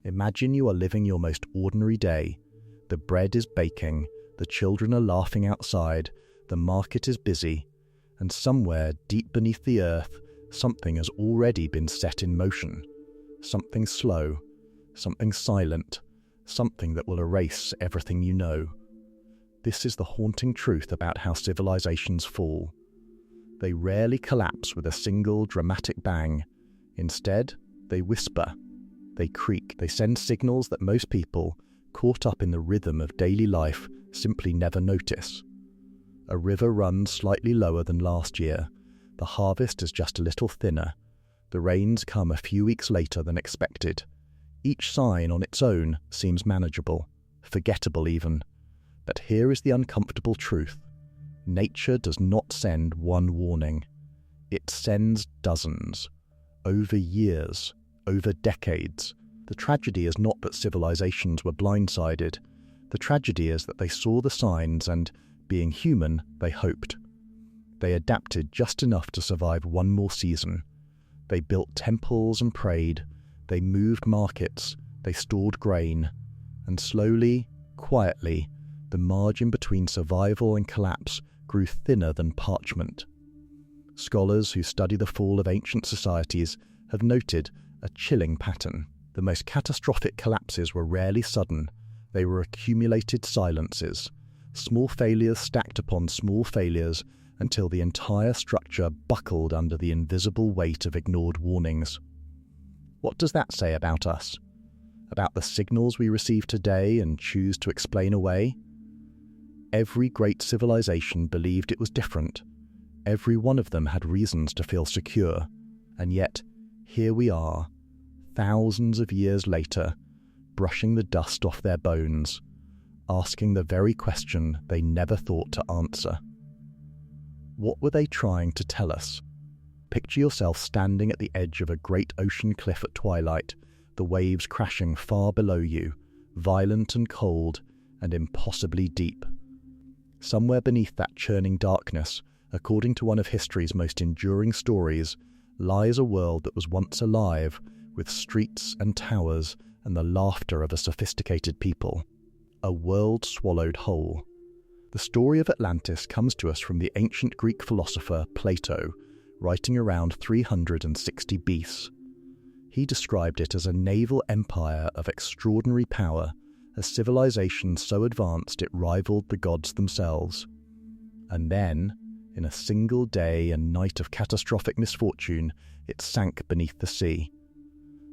Imagine you are living your most ordinary day. The bread is baking, the children are laughing outside, the market is busy, and somewhere deep beneath the earth, something has already been set in motion. Something slow, something silent, something that will erase everything you know. This is the haunting truth about how civilizations fall. They rarely collapse with a single dramatic bang. Instead, they whisper, they creak, they send signals that most people, caught up in the rhythm of daily life, simply never notice. A river runs slightly lower than last year. The harvest is just a little thinner. The rains come a few weeks later than expected. Each sign on its own seems manageable, forgettable even. But here is the uncomfortable truth. Nature does not send one warning. It sends dozens. Over years, over decades. The tragedy is not that civilizations were blindsided. The tragedy is that they saw the signs and, being human, they hoped. They adapted just enough to survive one more season. They built temples and prayed. They moved markets. They stored grain. And slowly, quietly, the margin between survival and collapse grew thinner than parchment. Scholars who study the fall of ancient societies have noted a chilling pattern. The most catastrophic collapses were rarely sudden. They were accumulated silences, small failures stacked upon small failures until the entire structure buckled under the invisible weight of ignored warnings. What does that say about us? About the signals we receive today and choose to explain away? Every great civilization believed it was different. Every one of them had reasons to feel secure. And yet, here we are, thousands of years later, brushing the dust off their bones, asking the very question they never thought to answer. What were they trying to tell us? Picture yourself standing at the edge of a great ocean cliff at twilight, the waves crashing far below you, violent and cold and impossibly deep. Somewhere beneath that churning darkness, according to one of history's most enduring stories, lies a world that was once alive, with streets and towers and the laughter of a sophisticated people. A world swallowed whole. The story of Atlantis comes to us from the ancient Greek philosopher Plato, writing around 360 BC. He described it as a naval empire of extraordinary power, a civilization so advanced it rivaled the gods themselves. And then, in a single day and night of catastrophic misfortune, it sank beneath the sea.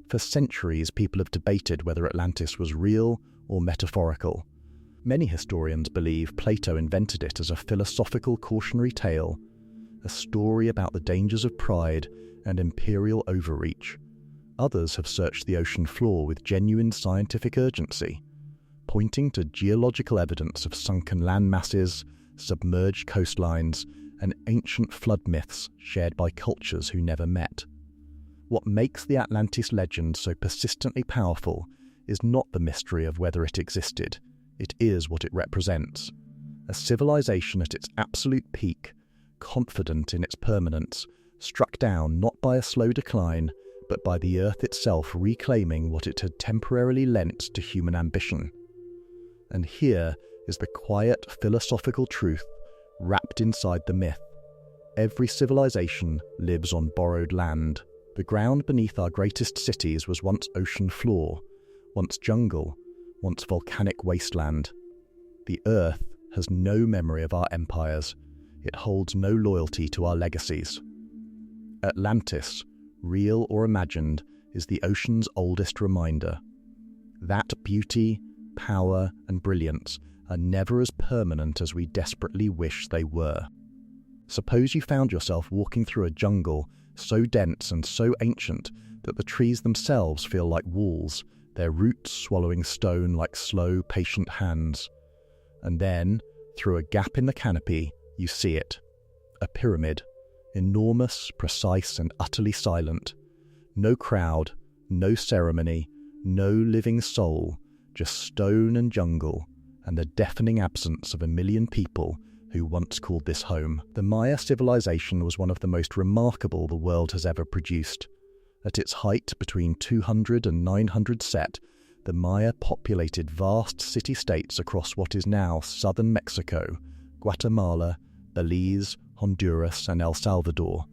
For centuries, people have debated whether Atlantis was real or metaphorical. Many historians believe Plato invented it as a philosophical cautionary tale, a story about the dangers of pride and imperial overreach. Others have searched the ocean floor with genuine scientific urgency, pointing to geological evidence of sunken land masses, submerged coastlines, and ancient flood myths shared by cultures who never met. What makes the Atlantis legend so persistently powerful is not the mystery of whether it existed, it is what it represents. A civilization at its absolute peak, confident in its permanence, struck down not by a slow decline, but by the earth itself reclaiming what it had temporarily lent to human ambition. And here is the quiet philosophical truth wrapped inside the myth. Every civilization lives on borrowed land. The ground beneath our greatest cities was once ocean floor, once jungle, once volcanic wasteland. The earth has no memory of our empires. It holds no loyalty to our legacies. Atlantis, real or imagined, is the ocean's oldest reminder. That beauty, power, and brilliance are never as permanent as we desperately wish they were. Suppose you found yourself walking through a jungle so dense and so ancient that the trees themselves feel like walls, their roots swallowing stone like slow, patient hands. And then, through a gap in the canopy, you see it. A pyramid, enormous, precise, and utterly silent. No crowd, no ceremony, no living soul, just stone and jungle, and the deafening absence of 1 million people who once called this home. The Maya civilization was one of the most remarkable the world has ever produced. At its height, between 200 and 900 set, the Maya populated vast city-states across what is now southern Mexico, Guatemala, Belize, Honduras, and El Salvador.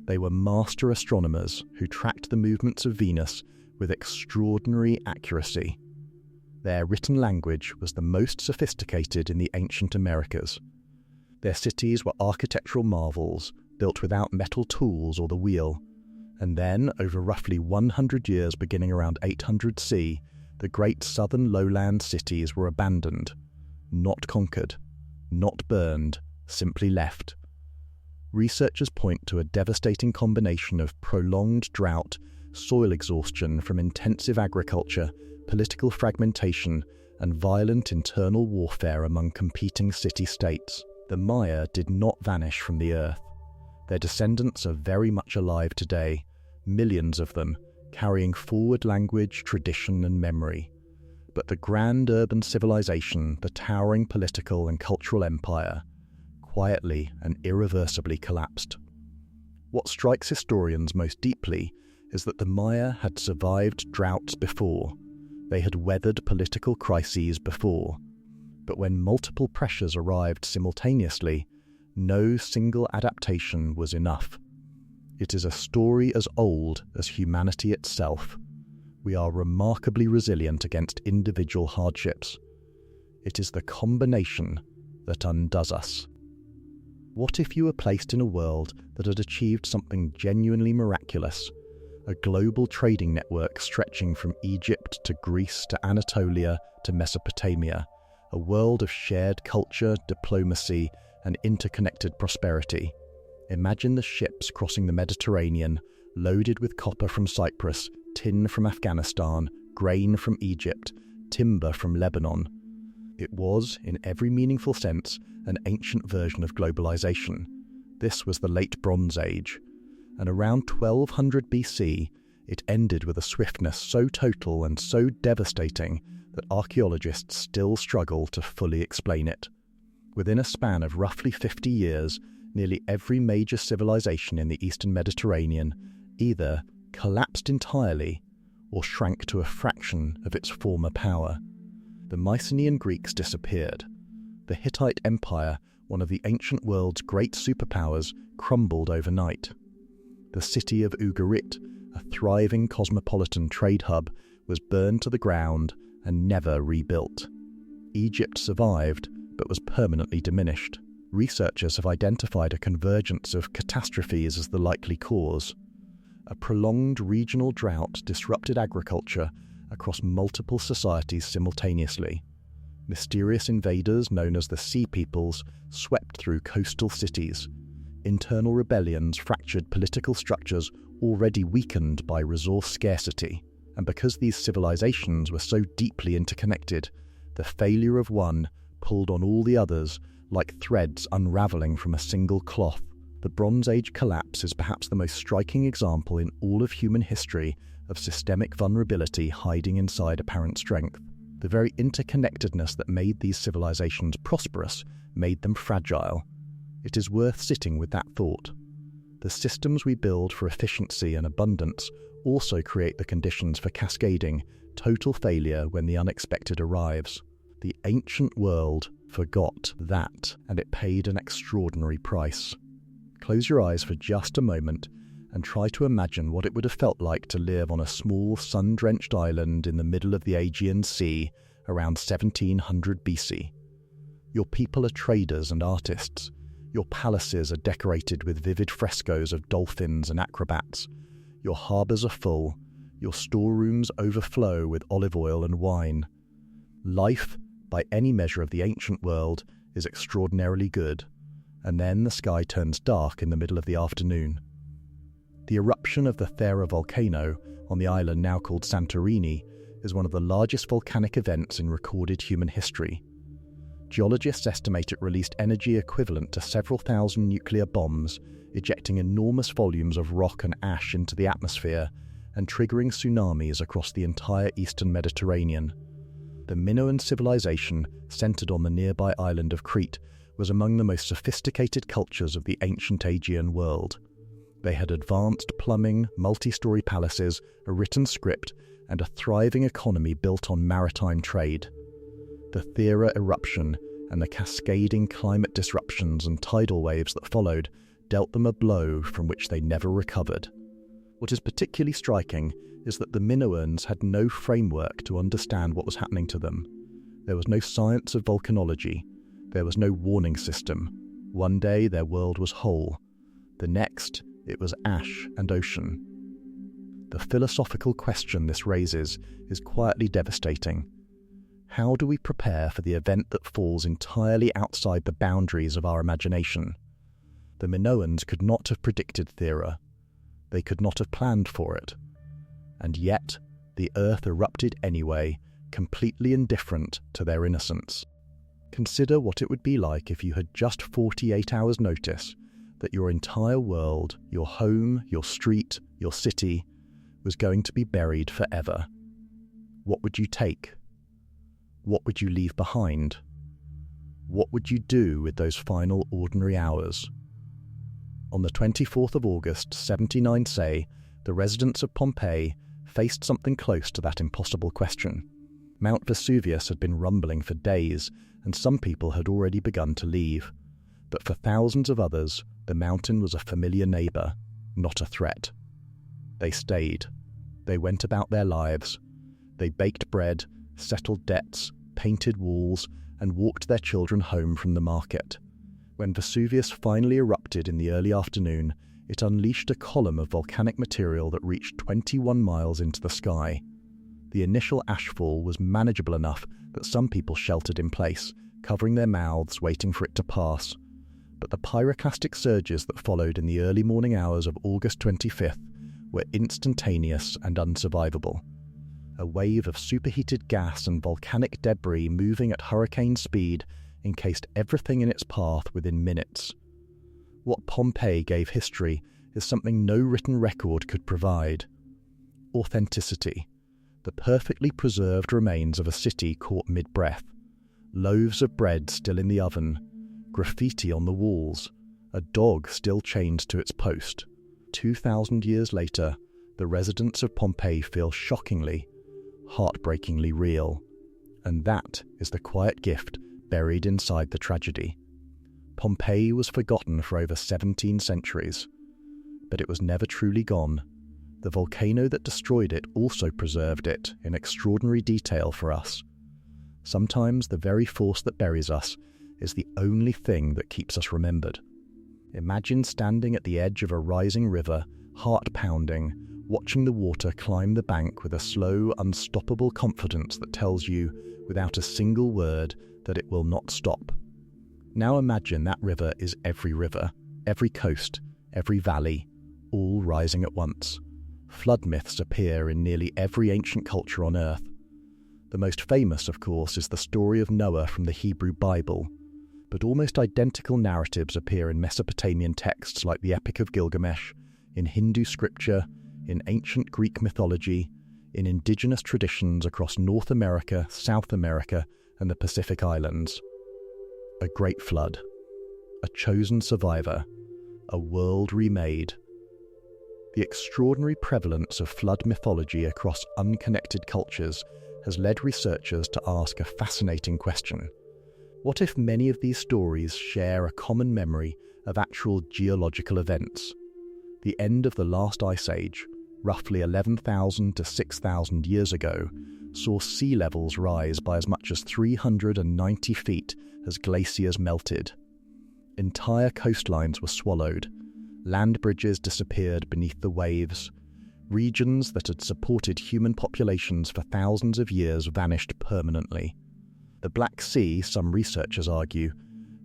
They were master astronomers who tracked the movements of Venus with extraordinary accuracy. Their written language was the most sophisticated in the ancient Americas. Their cities were architectural marvels, built without metal tools or the wheel. And then, over roughly 100 years beginning around 800 C, the great southern lowland cities were abandoned, not conquered, not burned, simply left. Researchers point to a devastating combination of prolonged drought, soil exhaustion from intensive agriculture, political fragmentation, and violent internal warfare among competing city-states. The Maya did not vanish from the earth. Their descendants are very much alive today, millions of them, carrying forward language, tradition, and memory. But the grand urban civilization, the towering political and cultural empire, quietly and irreversibly collapsed. What strikes historians most deeply is that the Maya had survived droughts before. They had weathered political crises before. But when multiple pressures arrived simultaneously, no single adaptation was enough. It is a story as old as humanity itself. We are remarkably resilient against individual hardships. It is the combination that undoes us. What if you were placed in a world that had achieved something genuinely miraculous? A global trading network stretching from Egypt to Greece to Anatolia to Mesopotamia, a world of shared culture, diplomacy, and interconnected prosperity. Imagine the ships crossing the Mediterranean, loaded with copper from Cyprus, tin from Afghanistan, grain from Egypt, timber from Lebanon. It was, in every meaningful sense, an ancient version of globalization. This was the Late Bronze Age, and around 1200 BC, it ended with a swiftness so total and so devastating that archaeologists still struggle to fully explain it. Within a span of roughly 50 years, nearly every major civilization in the Eastern Mediterranean either collapsed entirely or shrank to a fraction of its former power. The Mycenaean Greeks disappeared. The Hittite Empire, one of the ancient world's great superpowers, crumbled overnight. The city of Ugarit, a thriving cosmopolitan trade hub, was burned to the ground and never rebuilt. Egypt survived, but was permanently diminished. Researchers have identified a convergence of catastrophes as the likely cause. A prolonged regional drought disrupted agriculture across multiple societies simultaneously. Mysterious invaders known as the Sea Peoples swept through coastal cities. Internal rebellions fractured political structures already weakened by resource scarcity. And because these civilizations were so deeply interconnected, the failure of one pulled on all the others like threads unraveling from a single cloth. The Bronze Age collapse is perhaps the most striking example in all of human history of systemic vulnerability hiding inside apparent strength. The very interconnectedness that made these civilizations prosperous made them fragile. It is worth sitting with that thought. The systems we build for efficiency and abundance also create the conditions for cascading, total failure when the unexpected arrives. The ancient world forgot that, and it paid an extraordinary price. Close your eyes for just a moment and try to imagine what it would have felt like to live on a small sun-drenched island in the middle of the Aegean Sea around 1700 BC. Your people are traders and artists. Your palaces are decorated with vivid frescoes of dolphins and acrobats. Your harbours are full. Your storerooms overflow with olive oil and wine. Life, by any measure of the ancient world, is extraordinarily good. And then the sky turns dark in the middle of the afternoon. The eruption of the Thera volcano on the island now called Santorini is one of the largest volcanic events in recorded human history. Geologists estimate it released energy equivalent to several thousand nuclear bombs, ejecting enormous volumes of rock and ash into the atmosphere and triggering tsunamis across the entire eastern Mediterranean. The Minoan civilization, centered on the nearby island of Crete, was among the most sophisticated cultures of the ancient Aegean world. They had advanced plumbing, multi-story palaces, a written script, and a thriving economy built on maritime trade. The Thera eruption and the cascading climate disruptions and tidal waves that followed dealt them a blow from which they never recovered. What is particularly striking is that the Minoans had no framework to understand what was happening to them. There was no science of volcanology. There was no warning system. One day their world was whole. The next, it was ash and ocean. The philosophical question this raises is quietly devastating. How do we prepare for the event that falls entirely outside the boundaries of our imagination? The Minoans could not have predicted Thera. They could not have planned for it. And yet, the earth erupted anyway, completely indifferent to their innocence. Consider what it would be like if you had just 48 hours' notice that your entire world, your home, your street, your city, was going to be buried forever. What would you take? What would you leave behind? What would you do with those final ordinary hours? On the 24th of August, 79 say, the residents of Pompeii faced something close to that impossible question. Mount Vesuvius had been rumbling for days, and some people had already begun to leave. But for thousands of others, the mountain was a familiar neighbour, not a threat. They stayed. They went about their lives. They baked bread, settled debts, painted walls, and walked their children home from the market. When Vesuvius finally erupted in the early afternoon, it unleashed a column of volcanic material that reached 21 miles into the sky. The initial ashfall was manageable enough that some people sheltered in place, covering their mouths, waiting for it to pass. But the pyroclastic surges that followed in the early morning hours of August 25th were instantaneous and unsurvivable. A wave of superheated gas and volcanic debris moving at hurricane speed encased everything in its path within minutes. What Pompeii gave history is something no written record could provide. Authenticity. The perfectly preserved remains of a city caught mid-breath. Loaves of bread still in the oven. Graffiti on the walls. A dog still chained to its post. 2,000 years later, the residents of Pompeii feel shockingly, heartbreakingly real. And that is the quiet gift buried inside the tragedy. Pompeii was forgotten for over 17 centuries, but it was never truly gone. The volcano that destroyed it also preserved it in extraordinary detail for us. Sometimes the very force that buries us is the only thing that keeps us remembered. Imagine standing at the edge of a rising river, heart pounding, watching the water climb the bank with a slow, unstoppable confidence that tells you, without a single word, that it will not stop. Now imagine that river is every river, every coast, every valley, all rising at once. Flood myths appear in nearly every ancient culture on Earth. The most famous, of course, is the story of Noah from the Hebrew Bible, but almost identical narratives appear in Mesopotamian texts like the Epic of Gilgamesh, in Hindu scripture, in ancient Greek mythology, in indigenous traditions across North America, South America, and the Pacific Islands. A great flood, a chosen survivor, a world remade. The extraordinary prevalence of flood mythology across unconnected cultures has led researchers to ask a fascinating question. What if many of these stories share a common memory of actual geological events? The end of the last ice age, roughly 11,000 to 6,000 years ago, saw sea levels rise by as much as 390 feet as glaciers melted. Entire coastlines were swallowed. Land bridges disappeared beneath the waves. Regions that had supported human populations for thousands of years vanished permanently. The Black Sea, some researchers argue,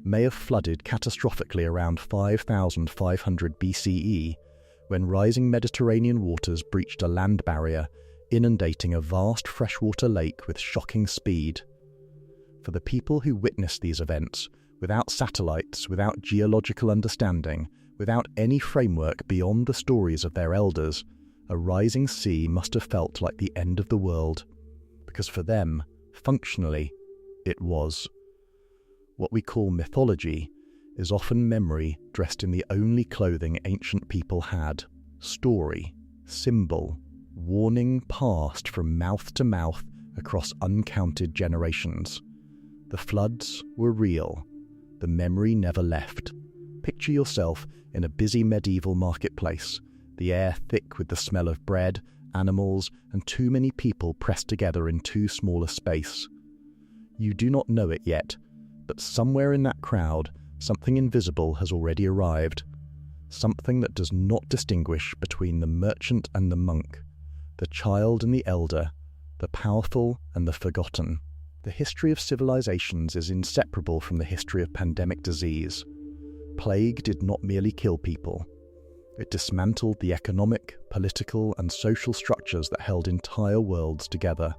may have flooded catastrophically around 5,500 BCE, when rising Mediterranean waters breached a land barrier, inundating a vast freshwater lake with shocking speed. For the people who witnessed these events, without satellites, without geological understanding, without any framework beyond the stories of their elders, a rising sea must have felt like the end of the world, because for them, functionally, it was. What we call mythology is often memory dressed in the only clothing ancient people had. Story, symbol, warning passed from mouth to mouth across uncounted generations. The floods were real. The memory never left. Picture yourself in a busy medieval marketplace, the air thick with the smell of bread, animals, and too many people pressed together in too small a space. You do not know it yet, but somewhere in that crowd, something invisible has already arrived. Something that does not distinguish between the merchant and the monk, the child and the elder, the powerful and the forgotten. The history of civilizations is inseparable from the history of pandemic disease. Plague did not merely kill people. It dismantled the economic, political, and social structures that held entire worlds together.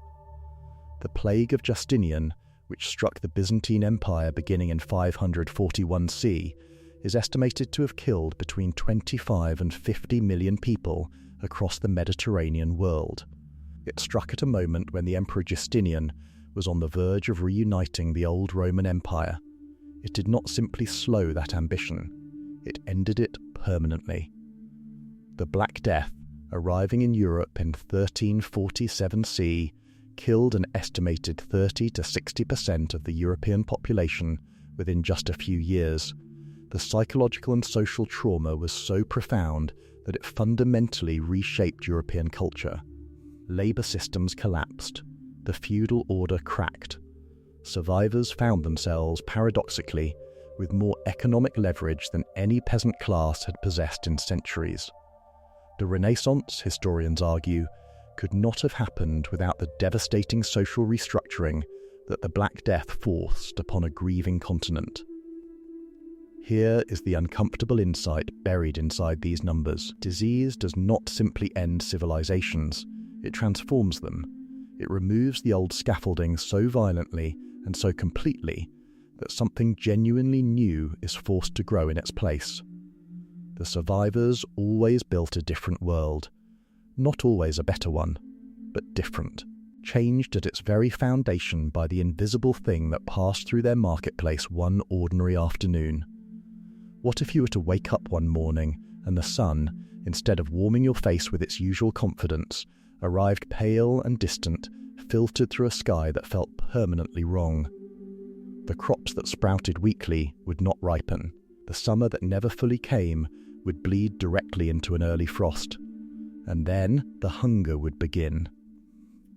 The plague of Justinian, which struck the Byzantine Empire beginning in 541 CE, is estimated to have killed between 25 and 50 million people across the Mediterranean world. It struck at a moment when the Emperor Justinian was on the verge of reuniting the old Roman Empire. It did not simply slow that ambition, it ended it permanently. The Black Death, arriving in Europe in 1347 CE, killed an estimated 30 to 60% of the European population within just a few years. The psychological and social trauma was so profound that it fundamentally reshaped European culture. Labour systems collapsed. The feudal order cracked. Survivors found themselves, paradoxically, with more economic leverage than any peasant class had possessed in centuries. The Renaissance, historians argue, could not have happened without the devastating social restructuring that the Black Death forced upon a grieving continent. Here is the uncomfortable insight buried inside these numbers. Disease does not simply end civilizations, it transforms them. It removes the old scaffolding so violently and so completely that something genuinely new is forced to grow in its place. The survivors always built a different world, not always a better one, but different, changed at its very foundation by the invisible thing that passed through their marketplace one ordinary afternoon. What if you were to wake up one morning and the sun, instead of warming your face with its usual confidence, arrived pale and distant, filtered through a sky that felt permanently wrong? The crops that sprouted weekly would not ripen. The summer that never fully came would bleed directly into an early frost. And then the hunger would begin.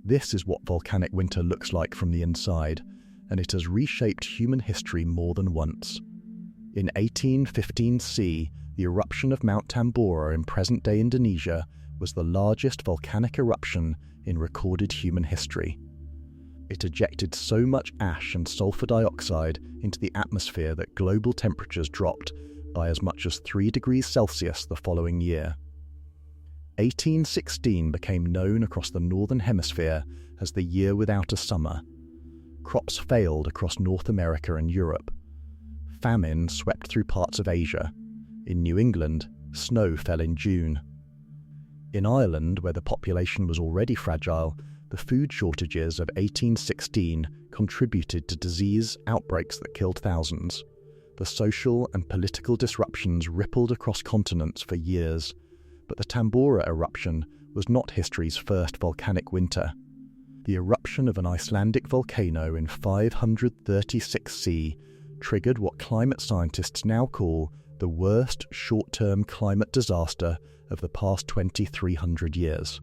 This is what volcanic winter looks like from the inside, and it has reshaped human history more than once. In 1815 CE, the eruption of Mount Tambora in present-day Indonesia was the largest volcanic eruption in recorded human history. It ejected so much ash and sulfur dioxide into the atmosphere that global temperatures dropped by as much as 3 degrees Celsius the following year. 1816 became known across the Northern Hemisphere as the year without a summer. Crops failed across North America and Europe. Famine swept through parts of Asia. In New England, snow fell in June. In Ireland, where the population was already fragile, the food shortages of 1816 contributed to disease outbreaks that killed thousands. The social and political disruptions rippled across continents for years, but the Tambora eruption was not history's first volcanic winter. The eruption of an Icelandic volcano in 536 CE triggered what climate scientists now call the worst short-term climate disaster of the past 2,300 years.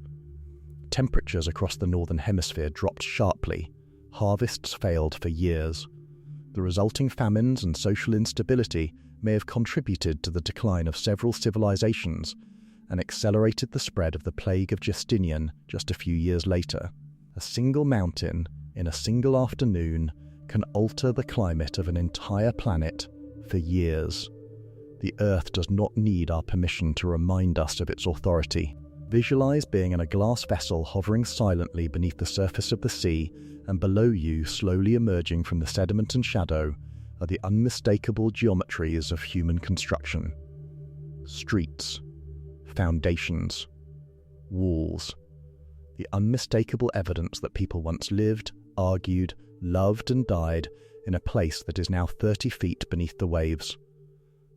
Temperatures across the Northern Hemisphere dropped sharply. Harvests failed for years. The resulting famines and social instability may have contributed to the decline of several civilizations and accelerated the spread of the plague of Justinian just a few years later. A single mountain, in a single afternoon, can alter the climate of an entire planet for years. The Earth does not need our permission to remind us of its authority. Visualize being in a glass vessel hovering silently beneath the surface of the sea, and below you, slowly emerging from the sediment and shadow, are the unmistakable geometries of human construction. Streets, foundations, walls. The unmistakable evidence that people once lived, argued, loved and died in a place that is now 30 feet beneath the waves.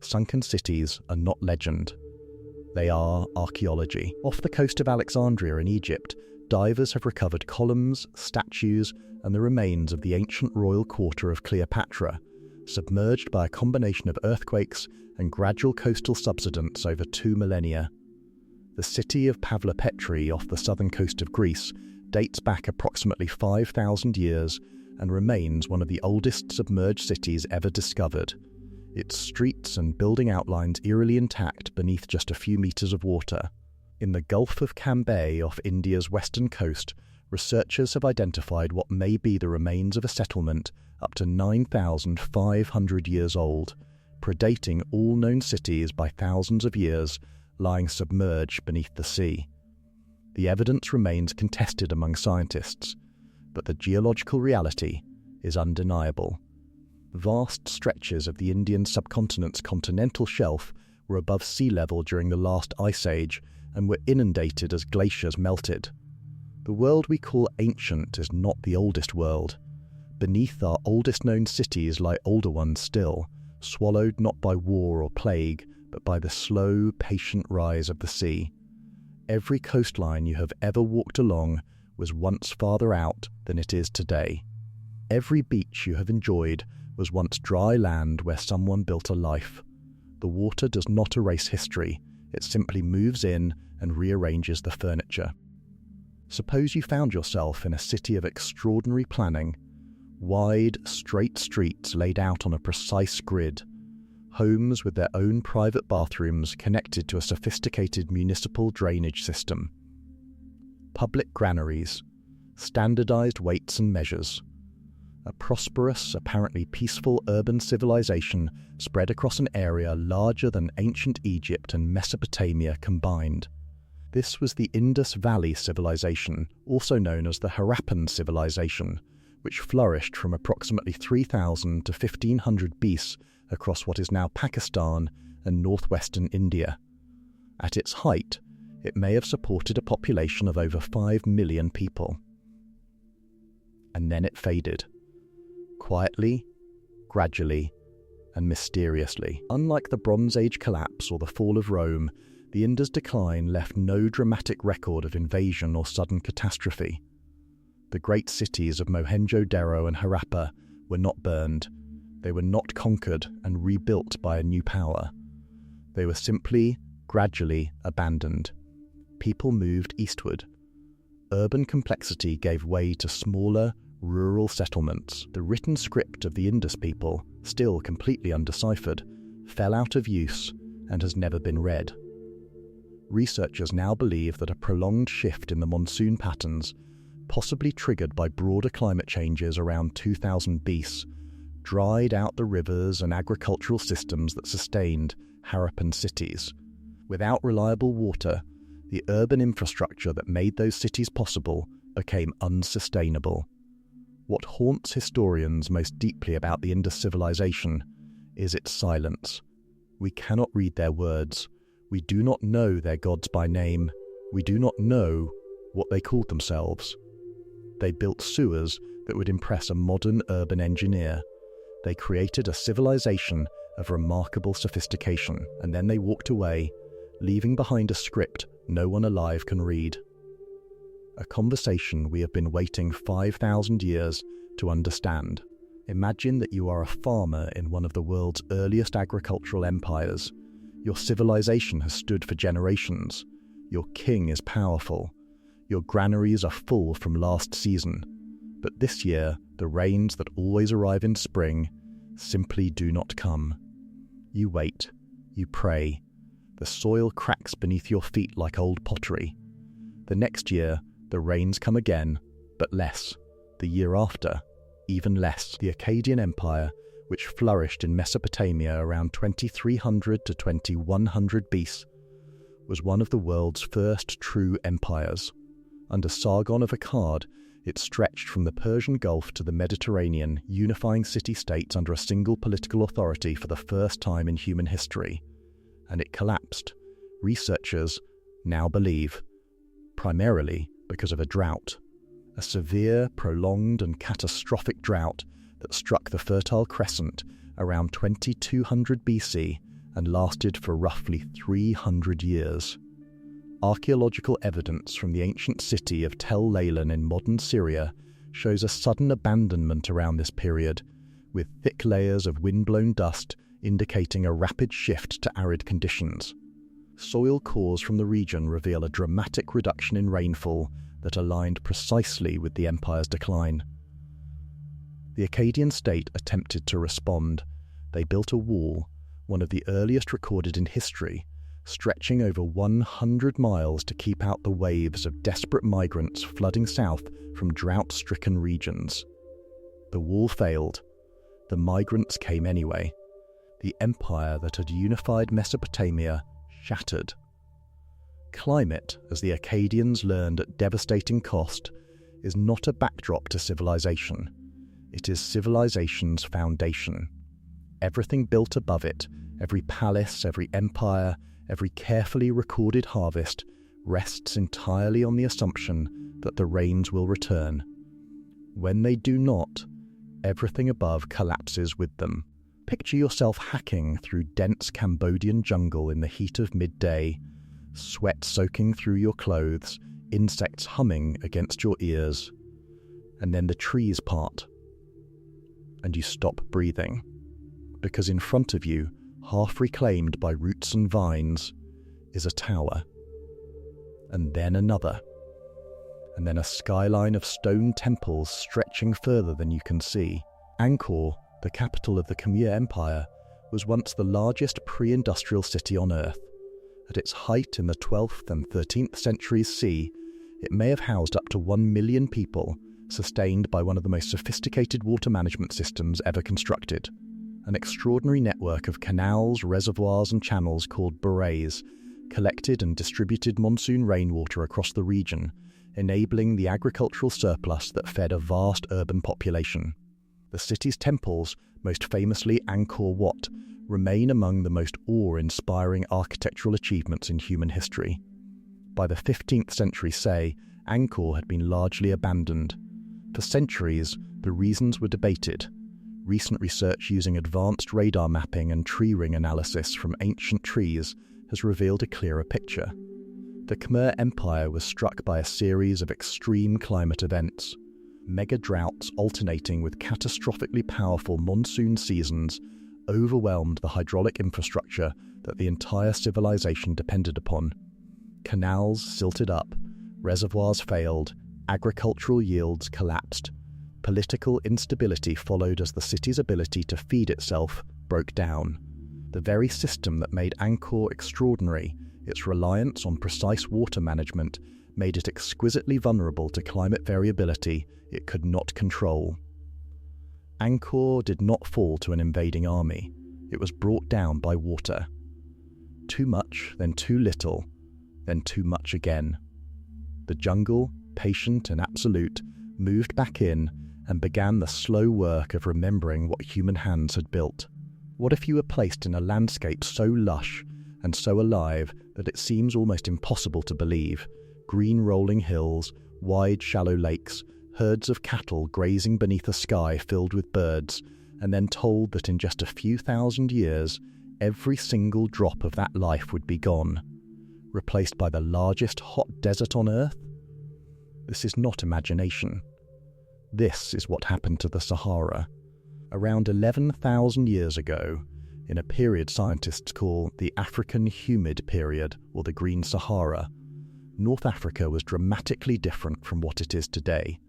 sunken cities are not legend. They are archaeology. Off the coast of Alexandria in Egypt, divers have recovered columns, statues, and the remains of the ancient royal quarter of Cleopatra, submerged by a combination of earthquakes and gradual coastal subsidence over 2 millennia. The city of Pavlopetri off the southern coast of Greece dates back approximately 5,000 years and remains one of the oldest submerged cities ever discovered, its streets and building outlines eerily intact beneath just a few meters of water. In the Gulf of Cambay off India's western coast, researchers have identified what may be the remains of a settlement up to 9,500 years old, predating all known cities by thousands of years, lying submerged beneath the sea. The evidence remains contested among scientists, but the geological reality is undeniable. Vast stretches of the Indian subcontinent's continental shelf were above sea level during the last ice age and were inundated as glaciers melted. The world we call ancient is not the oldest world. Beneath our oldest known cities lie older ones still, swallowed not by war or plague, but by the slow, patient rise of the sea. Every coastline you have ever walked along was once farther out than it is today. Every beach you have enjoyed was once dry land where someone built a life. The water does not erase history, it simply moves in and rearranges the furniture. Suppose you found yourself in a city of extraordinary planning, wide, straight streets laid out on a precise grid, homes with their own private bathrooms connected to a sophisticated municipal drainage system, public granaries, standardized weights and measures, a prosperous, apparently peaceful urban civilization spread across an area larger than ancient Egypt and Mesopotamia combined. This was the Indus Valley civilization, also known as the Harappan civilization, which flourished from approximately 3000 to 1500 BC across what is now Pakistan and northwestern India. At its height, it may have supported a population of over 5 million people. And then it faded. Quietly, gradually, and mysteriously. Unlike the Bronze Age collapse or the fall of Rome, the Indus' decline left no dramatic record of invasion or sudden catastrophe. The great cities of Mohenjo-Daro and Harappa were not burned. They were not conquered and rebuilt by a new power. They were simply, gradually abandoned. People moved eastward. Urban complexity gave way to smaller, rural settlements. The written script of the Indus people, still completely undeciphered, fell out of use and has never been read. Researchers now believe that a prolonged shift in the monsoon patterns, possibly triggered by broader climate changes around 2000 BC, dried out the rivers and agricultural systems that sustained Harappan cities. Without reliable water, the urban infrastructure that made those cities possible became unsustainable. What haunts historians most deeply about the Indus civilization is its silence. We cannot read their words. We do not know their gods by name. We do not know what they called themselves. They built sewers that would impress a modern urban engineer. They created a civilization of remarkable sophistication, and then they walked away, leaving behind a script no one alive can read. A conversation we have been waiting 5,000 years to understand. Imagine that you are a farmer in one of the world's earliest agricultural empires. Your civilization has stood for generations. Your king is powerful. Your granaries are full from last season. But this year, the rains that always arrive in spring simply do not come. You wait. You pray. The soil cracks beneath your feet like old pottery. The next year, the rains come again, but less. The year after, even less. The Akkadian Empire, which flourished in Mesopotamia around 2300 to 2100 BC, was one of the world's first true empires. Under Sargon of Akkad, it stretched from the Persian Gulf to the Mediterranean, unifying city-states under a single political authority for the first time in human history. And it collapsed. Researchers now believe, primarily because of a drought. A severe, prolonged and catastrophic drought that struck the Fertile Crescent around 2200 BC and lasted for roughly 300 years. Archaeological evidence from the ancient city of Tel Leilan in modern Syria shows a sudden abandonment around this period, with thick layers of wind-blown dust indicating a rapid shift to arid conditions. Soil cores from the region reveal a dramatic reduction in rainfall that aligned precisely with the empire's decline. The Akkadian state attempted to respond. They built a wall, one of the earliest recorded in history, stretching over 100 miles to keep out the waves of desperate migrants flooding south from drought-stricken regions. The wall failed. The migrants came anyway. The empire that had unified Mesopotamia shattered. Climate, as the Akkadians learned at devastating cost, is not a backdrop to civilization. It is civilization's foundation. Everything built above it, every palace, every empire, every carefully recorded harvest, rests entirely on the assumption that the rains will return. When they do not, everything above collapses with them. Picture yourself hacking through dense Cambodian jungle in the heat of midday, sweat soaking through your clothes, insects humming against your ears, and then the trees part, and you stop breathing, because in front of you, half reclaimed by roots and vines, is a tower, and then another, and then a skyline of stone temples stretching further than you can see. Angkor, the capital of the Khmer Empire, was once the largest pre-industrial city on Earth. At its height in the 12th and 13th centuries CE, it may have housed up to 1 million people, sustained by one of the most sophisticated water management systems ever constructed. An extraordinary network of canals, reservoirs and channels called borees collected and distributed monsoon rainwater across the region, enabling the agricultural surplus that fed a vast urban population. The city's temples, most famously Angkor Wat, remain among the most awe-inspiring architectural achievements in human history. By the 15th century, Angkor had been largely abandoned. For centuries, the reasons were debated. Recent research using advanced radar mapping and tree ring analysis from ancient trees has revealed a clearer picture. The Khmer Empire was struck by a series of extreme climate events. Mega droughts alternating with catastrophically powerful monsoon seasons overwhelmed the hydraulic infrastructure that the entire civilization depended upon. Canals silted up, reservoirs failed, agricultural yields collapsed. Political instability followed as the city's ability to feed itself broke down. The very system that made Angkor extraordinary, its reliance on precise water management, made it exquisitely vulnerable to climate variability it could not control. Angkor did not fall to an invading army. It was brought down by water. Too much, then too little, then too much again. The jungle, patient and absolute, moved back in and began the slow work of remembering what human hands had built. What if you were placed in a landscape so lush and so alive that it seems almost impossible to believe? Green rolling hills, wide shallow lakes, herds of cattle grazing beneath a sky filled with birds, and then told that in just a few thousand years, every single drop of that life would be gone, replaced by the largest hot desert on Earth? This is not imagination. This is what happened to the Sahara. Around 11,000 years ago, in a period scientists call the African Humid Period, or the Green Sahara, North Africa was dramatically different from what it is today.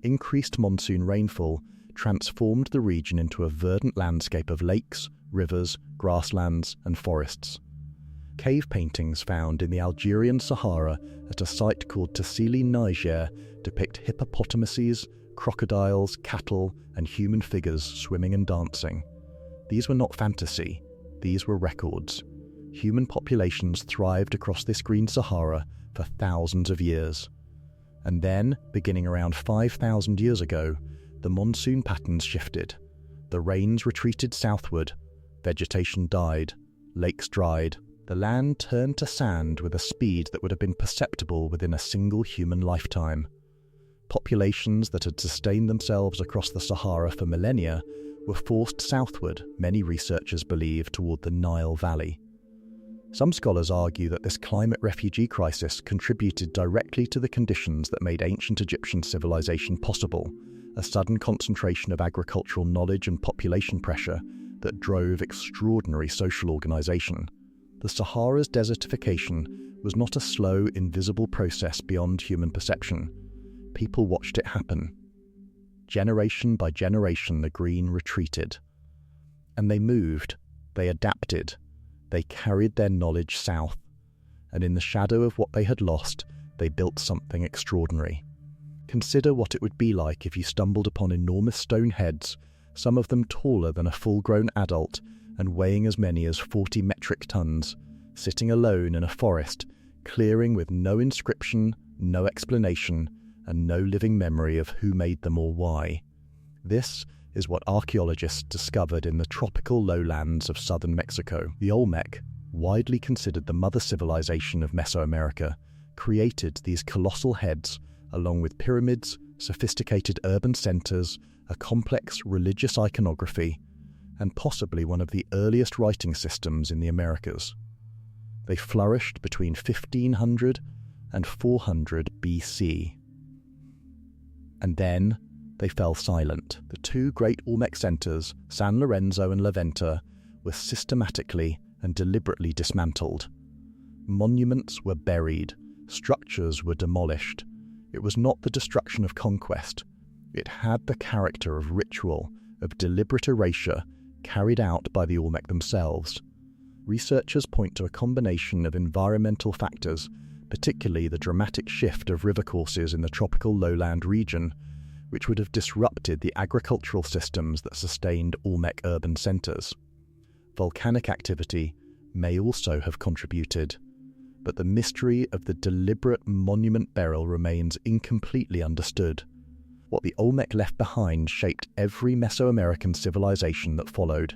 Increased monsoon rainfall transformed the region into a verdant landscape of lakes, rivers, grasslands, and forests. Cave paintings found in the Algerian Sahara at a site called Tassili, Niger, depict hippopotamuses, crocodiles, cattle, and human figures swimming and dancing. These were not fantasy, these were records. Human populations thrived across this Green Sahara for thousands of years. And then, beginning around 5,000 years ago, the monsoon patterns shifted. The rains retreated southward, vegetation died, lakes dried. The land turned to sand with a speed that would have been perceptible within a single human lifetime. Populations that had sustained themselves across the Sahara for millennia were forced southward, many researchers believe, toward the Nile Valley. Some scholars argue that this climate refugee crisis contributed directly to the conditions that made ancient Egyptian civilization possible, a sudden concentration of agricultural knowledge and population pressure that drove extraordinary social organization. The Sahara's desertification was not a slow, invisible process beyond human perception. People watched it happen. Generation by generation, the green retreated. And they moved, they adapted, they carried their knowledge south, and in the shadow of what they had lost, they built something extraordinary. Consider what it would be like if you stumbled upon enormous stone heads, some of them taller than a full-grown adult and weighing as many as 40 metric tons, sitting alone in a forest, clearing with no inscription, no explanation, and no living memory of who made them or why. This is what archaeologists discovered in the tropical lowlands of southern Mexico. The Olmec, widely considered the mother civilization of Mesoamerica, created these colossal heads along with pyramids, sophisticated urban centers, a complex religious iconography, and possibly one of the earliest writing systems in the Americas. They flourished between 1500 and 400 BC. And then they fell silent. The two great Olmec centers, San Lorenzo and La Venta, were systematically and deliberately dismantled. Monuments were buried, structures were demolished. It was not the destruction of conquest. It had the character of ritual, of deliberate erasure, carried out by the Olmec themselves. Researchers point to a combination of environmental factors, particularly the dramatic shift of river courses in the tropical lowland region, which would have disrupted the agricultural systems that sustained Olmec urban centers. Volcanic activity may also have contributed, but the mystery of the deliberate monument burial remains incompletely understood. What the Olmec left behind shaped every Mesoamerican civilization that followed.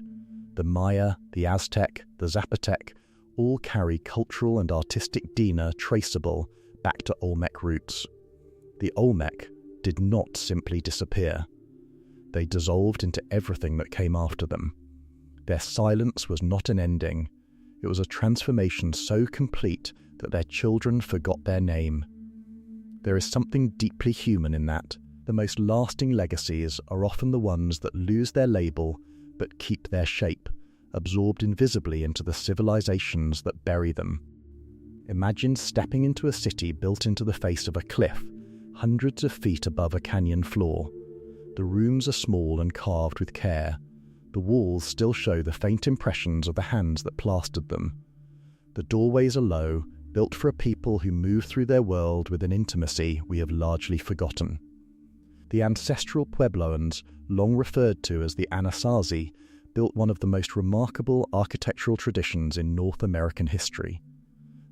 The Maya, the Aztec, the Zapotec all carry cultural and artistic DNA traceable back to Olmec roots. The Olmec did not simply disappear. They dissolved into everything that came after them. Their silence was not an ending. It was a transformation so complete that their children forgot their name. There is something deeply human in that. The most lasting legacies are often the ones that lose their label but keep their shape, absorbed invisibly into the civilizations that bury them. Imagine stepping into a city built into the face of a cliff, hundreds of feet above a canyon floor. The rooms are small and carved with care. The walls still show the faint impressions of the hands that plastered them. The doorways are low, built for a people who move through their world with an intimacy we have largely forgotten. The ancestral Puebloans, long referred to as the Anasazi, built one of the most remarkable architectural traditions in North American history.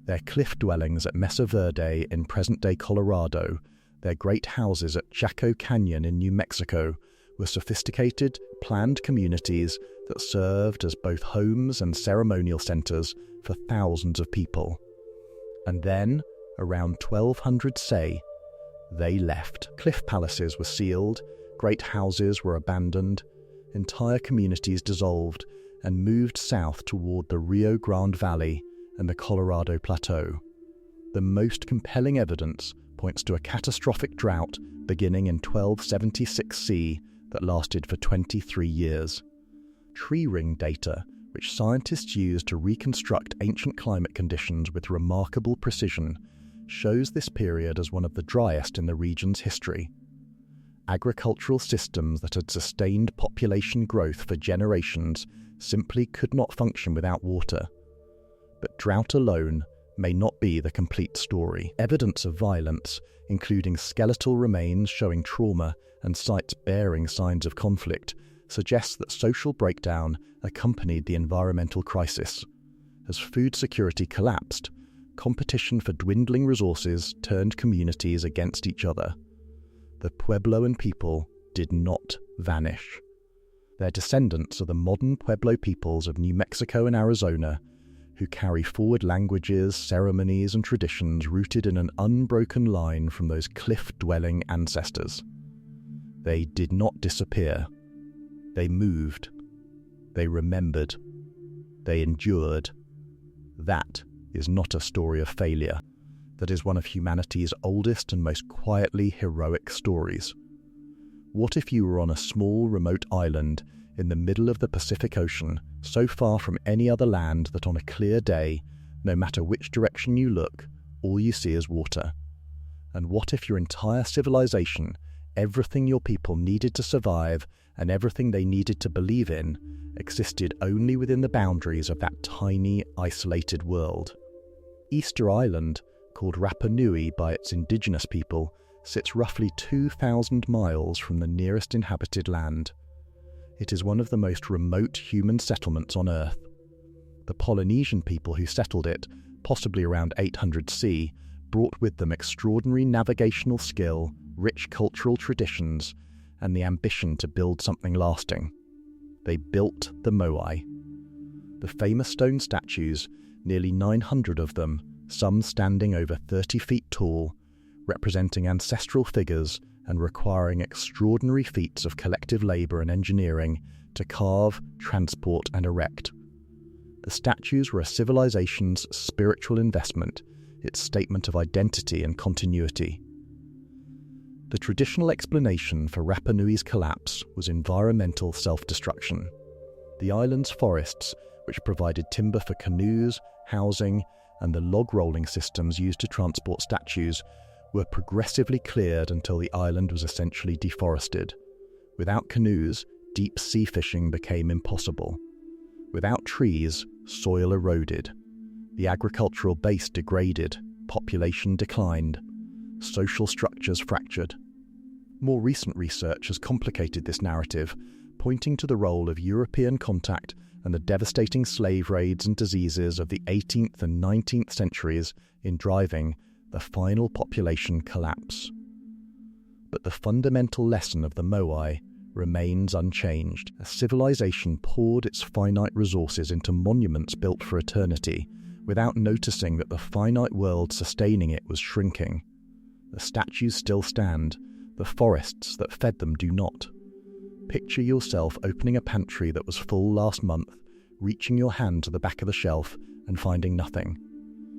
Their cliff dwellings at Mesa Verde in present-day Colorado, their great houses at Chaco Canyon in New Mexico, were sophisticated, planned communities that served as both homes and ceremonial centers for thousands of people. And then, around 1200 say, they left. Cliff palaces were sealed, great houses were abandoned, entire communities dissolved and moved south toward the Rio Grande Valley and the Colorado Plateau. The most compelling evidence points to a catastrophic drought beginning in 1276 C that lasted for 23 years. Tree ring data, which scientists use to reconstruct ancient climate conditions with remarkable precision, shows this period as one of the driest in the region's history. Agricultural systems that had sustained population growth for generations simply could not function without water. But drought alone may not be the complete story. Evidence of violence, including skeletal remains showing trauma and sites bearing signs of conflict, suggests that social breakdown accompanied the environmental crisis. As food security collapsed, competition for dwindling resources turned communities against each other. The Puebloan people did not vanish. Their descendants are the modern Pueblo peoples of New Mexico and Arizona, who carry forward languages, ceremonies, and traditions rooted in an unbroken line from those cliff-dwelling ancestors. They did not disappear. They moved. They remembered. They endured. That is not a story of failure. That is one of humanity's oldest and most quietly heroic stories. What if you were on a small, remote island in the middle of the Pacific Ocean, so far from any other land that on a clear day, no matter which direction you look, all you see is water? And what if your entire civilization, everything your people needed to survive and everything they needed to believe in, existed only within the boundaries of that tiny, isolated world? Easter Island, called Rapa Nui by its indigenous people, sits roughly 2,000 miles from the nearest inhabited land. It is one of the most remote human settlements on Earth. The Polynesian people who settled it, possibly around 800 C, brought with them extraordinary navigational skill, rich cultural traditions, and the ambition to build something lasting. They built the Moai. The famous stone statues, nearly 900 of them, some standing over 30 feet tall, representing ancestral figures and requiring extraordinary feats of collective labour and engineering to carve, transport and erect. The statues were a civilization's spiritual investment, its statement of identity and continuity. The traditional explanation for Rapa Nui's collapse was environmental self-destruction. The island's forests, which provided timber for canoes, housing, and the log rolling systems used to transport statues, were progressively cleared until the island was essentially deforested. Without canoes, deep sea fishing became impossible. Without trees, soil eroded. The agricultural base degraded, population declined, social structures fractured. More recent research has complicated this narrative, pointing to the role of European contact and the devastating slave raids and diseases of the 18th and 19th centuries in driving the final population collapse. But the fundamental lesson of the Moai remains unchanged. A civilization poured its finite resources into monuments built for eternity, without noticing that the finite world sustaining it was shrinking. The statues still stand, the forests that fed them do not. Picture yourself opening a pantry that was full last month, reaching your hand to the back of the shelf and finding nothing.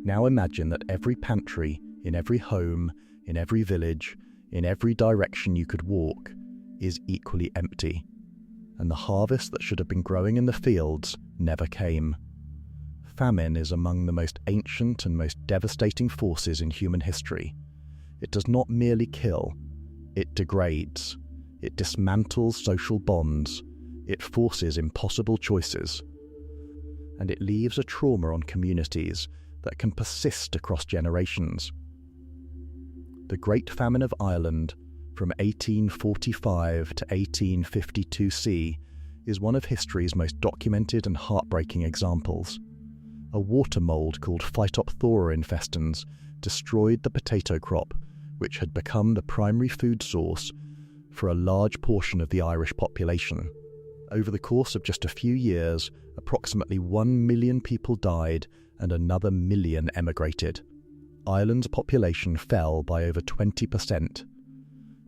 Now imagine that every pantry, in every home, in every village, in every direction you could walk, is equally empty, and the harvest that should have been growing in the fields never came. Famine is among the most ancient and most devastating forces in human history. It does not merely kill, it degrades, it dismantles social bonds, it forces impossible choices, and it leaves a trauma on communities that can persist across generations. The Great Famine of Ireland, from 1845 to 1852 C, is one of history's most documented and heartbreaking examples. A water mould called Phytophthora infestans destroyed the potato crop, which had become the primary food source for a large portion of the Irish population. Over the course of just a few years, approximately 1 million people died and another million emigrated. Ireland's population fell by over 20%.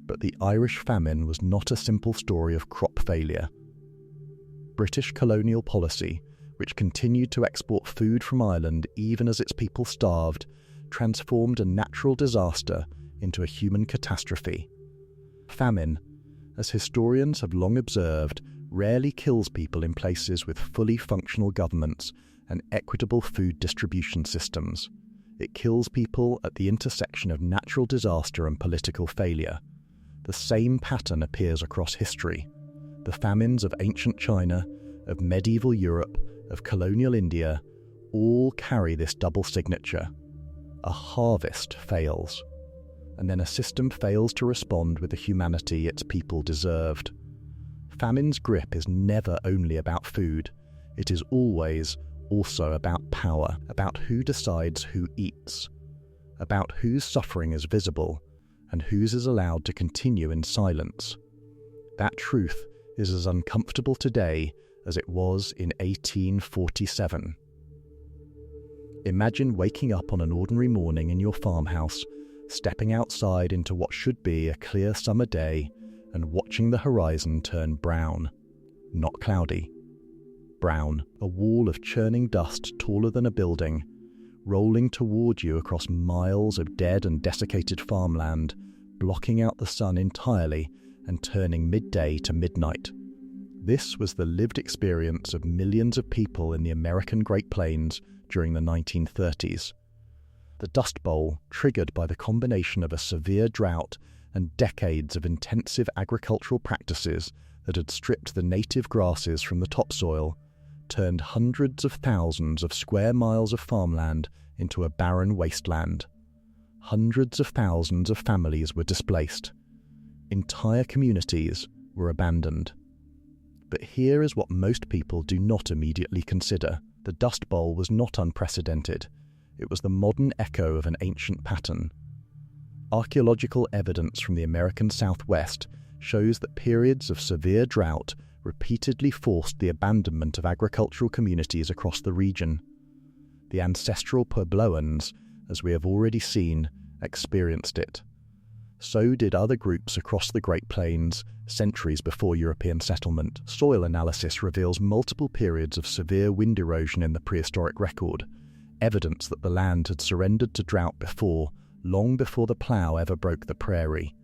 But the Irish famine was not a simple story of crop failure. British colonial policy, which continued to export food from Ireland even as its people starved, transformed a natural disaster into a human catastrophe. Famine, as historians have long observed, rarely kills people in places with fully functional governments and equitable food distribution systems. It kills people at the intersection of natural disaster and political failure. The same pattern appears across history. The famines of ancient China, of medieval Europe, of colonial India, all carry this double signature. A harvest fails, and then a system fails to respond with the humanity its people deserved. Famine's grip is never only about food. It is always also about power, about who decides who eats, about whose suffering is visible, and whose is allowed to continue in silence. That truth is as uncomfortable today as it was in 1847. Imagine waking up on an ordinary morning in your farmhouse, stepping outside into what should be a clear summer day, and watching the horizon turn brown. not cloudy. Brown, a wall of churning dust taller than a building, rolling toward you across miles of dead and desiccated farmland, blocking out the sun entirely and turning midday to midnight. This was the lived experience of millions of people in the American Great Plains during the 1930s. The Dust Bowl, triggered by the combination of a severe drought and decades of intensive agricultural practices that had stripped the native grasses from the topsoil, turned hundreds of thousands of square miles of farmland into a barren wasteland. Hundreds of thousands of families were displaced. Entire communities were abandoned. But here is what most people do not immediately consider. The Dust Bowl was not unprecedented. It was the modern echo of an ancient pattern. Archaeological evidence from the American Southwest shows that periods of severe drought repeatedly forced the abandonment of agricultural communities across the region. The ancestral Puebloans, as we have already seen, experienced it. So did other groups across the Great Plains centuries before European settlement. Soil analysis reveals multiple periods of severe wind erosion in the prehistoric record, evidence that the land had surrendered to drought before, long before the plough ever broke the prairie.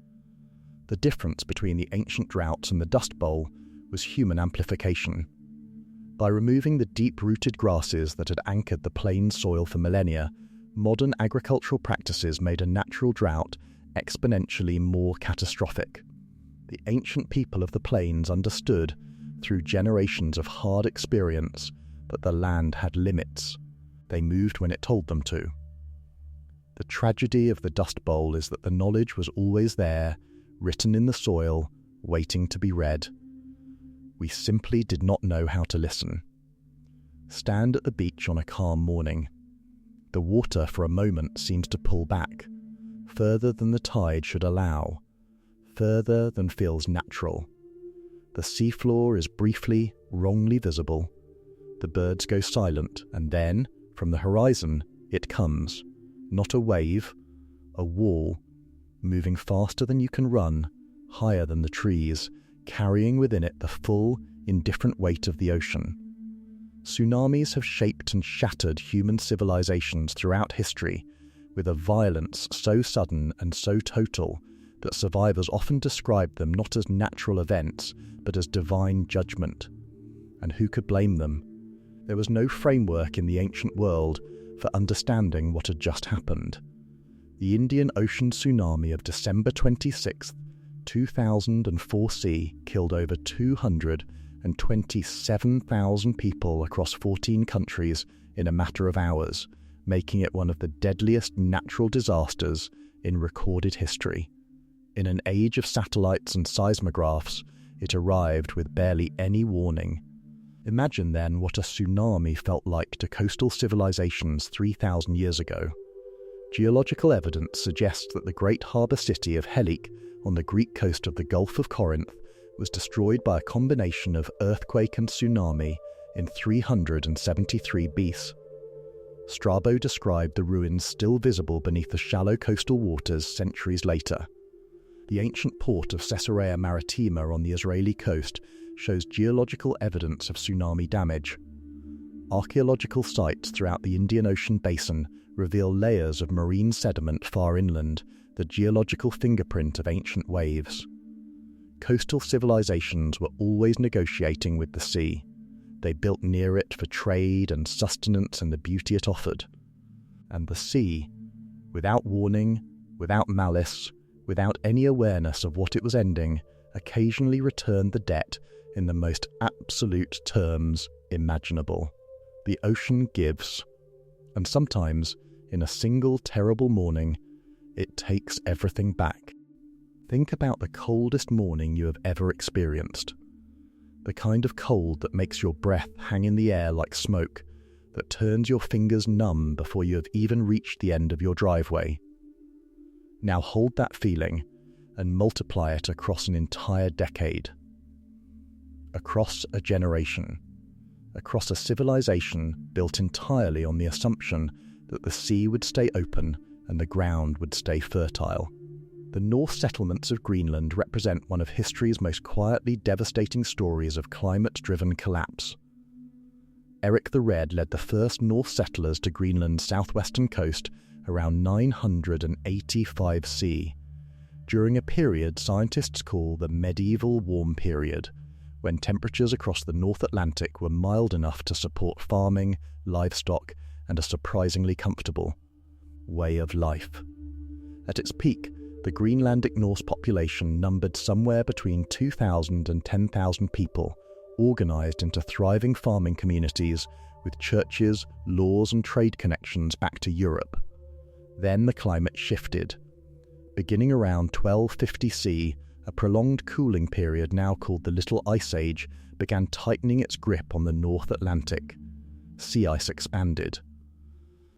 The difference between the ancient droughts and the Dust Bowl was human amplification. By removing the deep-rooted grasses that had anchored the plain soil for millennia, modern agricultural practices made a natural drought exponentially more catastrophic. The ancient people of the plains understood, through generations of hard experience, that the land had limits. They moved when it told them to. The tragedy of the Dust Bowl is that the knowledge was always there, written in the soil, waiting to be read. We simply did not know how to listen. Stand at the beach on a calm morning. The water for a moment seems to pull back, further than the tide should allow, further than feels natural. The seafloor is briefly, wrongly visible. The birds go silent, and then, from the horizon, it comes. Not a wave, a wall, moving faster than you can run, higher than the trees, carrying within it the full, indifferent weight of the ocean. Tsunamis have shaped and shattered human civilizations throughout history, with a violence so sudden and so total that survivors often describe them not as natural events, but as divine judgment. And who could blame them? There was no framework in the ancient world for understanding what had just happened. The Indian Ocean tsunami of December 26, 2004 C killed over 227,000 people across 14 countries in a matter of hours, making it one of the deadliest natural disasters in recorded history. In an age of satellites and seismographs, it arrived with barely any warning. Imagine then what a tsunami felt like to coastal civilizations 3,000 years ago. Geological evidence suggests that the great harbour city of Helice on the Greek coast of the Gulf of Corinth was destroyed by a combination of earthquake and tsunami in 373 BC. Strabo described the ruins still visible beneath the shallow coastal waters centuries later. The ancient port of Caesarea Maritima on the Israeli coast shows geological evidence of tsunami damage. Archaeological sites throughout the Indian Ocean basin reveal layers of marine sediment far inland, the geological fingerprint of ancient waves. Coastal civilizations were always negotiating with the sea. They built near it for trade and sustenance and the beauty it offered. And the sea, without warning, without malice, without any awareness of what it was ending, occasionally returned the debt in the most absolute terms imaginable. The ocean gives, and sometimes, in a single terrible morning, it takes everything back. Think about the coldest morning you have ever experienced. The kind of cold that makes your breath hang in the air like smoke, that turns your fingers numb before you have even reached the end of your driveway. Now hold that feeling and multiply it across an entire decade. Across a generation. Across a civilization built entirely on the assumption that the sea would stay open and the ground would stay fertile. The Norse settlements of Greenland represent one of history's most quietly devastating stories of climate-driven collapse. Eric the Red led the first Norse settlers to Greenland's southwestern coast around 985 C, during a period scientists call the medieval warm period, when temperatures across the North Atlantic were mild enough to support farming, livestock, and a surprisingly comfortable way of life. At its peak, the Greenlandic Norse population numbered somewhere between 2,000 and 10,000 people, organised into thriving farming communities with churches, laws and trade connections back to Europe. Then the climate shifted. Beginning around 1250 C, a prolonged cooling period now called the Little Ice Age began tightening its grip on the North Atlantic. Sea ice expanded.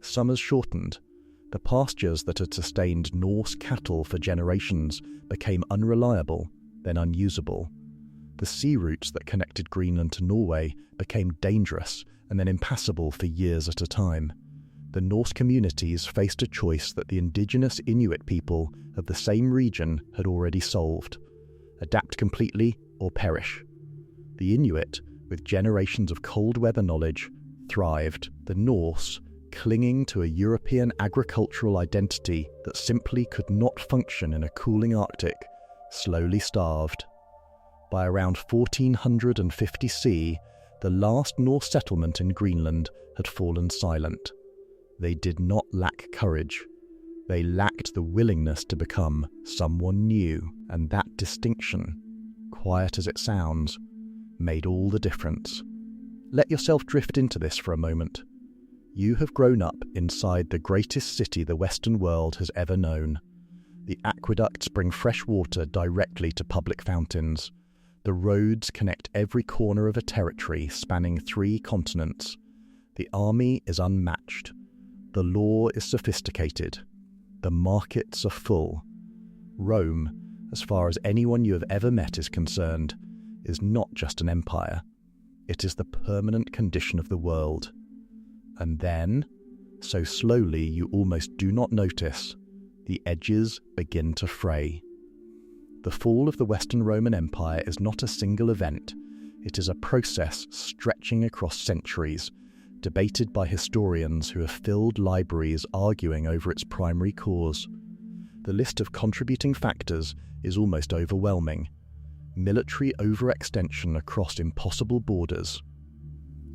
Summers shortened. The pastures that had sustained Norse cattle for generations became unreliable, then unusable. The sea routes that connected Greenland to Norway became dangerous and then impassable for years at a time. The Norse communities faced a choice that the indigenous Inuit people of the same region had already solved: adapt completely or perish. The Inuit, with generations of cold weather knowledge, thrived. The Norse, clinging to a European agricultural identity that simply could not function in a cooling Arctic, slowly starved. By around 1450 C, the last Norse settlement in Greenland had fallen silent. They did not lack courage. They lacked the willingness to become someone new, and that distinction, quiet as it sounds, made all the difference. Let yourself drift into this for a moment. You have grown up inside the greatest city the Western world has ever known. The aqueducts bring fresh water directly to public fountains. The roads connect every corner of a territory spanning 3 continents. The army is unmatched. The law is sophisticated. The markets are full. Rome, as far as anyone you have ever met is concerned, is not just an empire. It is the permanent condition of the world. And then, so slowly you almost do not notice, the edges begin to fray. The fall of the Western Roman Empire is not a single event. It is a process stretching across centuries, debated by historians who have filled libraries arguing over its primary cause. The list of contributing factors is almost overwhelming. Military overextension across impossible borders.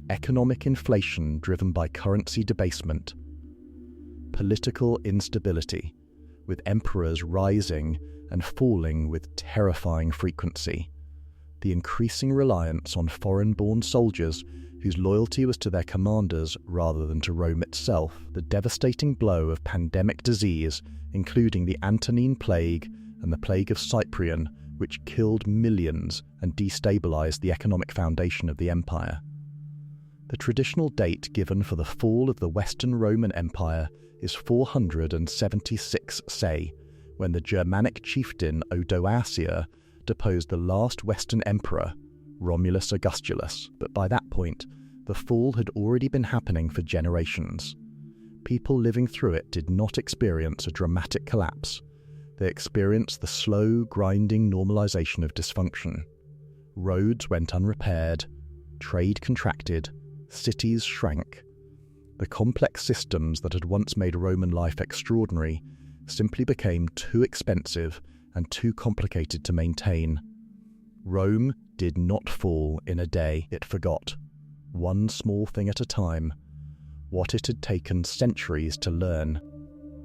Economic inflation driven by currency debasement. Political instability, with emperors rising and falling with terrifying frequency. The increasing reliance on foreign-born soldiers whose loyalty was to their commanders rather than to Rome itself. The devastating blow of pandemic disease, including the Antonine Plague and the Plague of Cyprian, which killed millions and destabilized the economic foundation of the empire. The traditional date given for the fall of the Western Roman Empire is 476 C, when the Germanic chieftain Odoacer deposed the last Western emperor, Romulus Augustulus, but by that point, the fall had already been happening for generations. People living through it did not experience a dramatic collapse. They experienced the slow, grinding normalization of dysfunction. Roads went unrepaired, trade contracted, cities shrank. The complex systems that had once made Roman life extraordinary simply became too expensive and too complicated to maintain. Rome did not fall in a day. It forgot, one small thing at a time, what it had taken centuries to learn.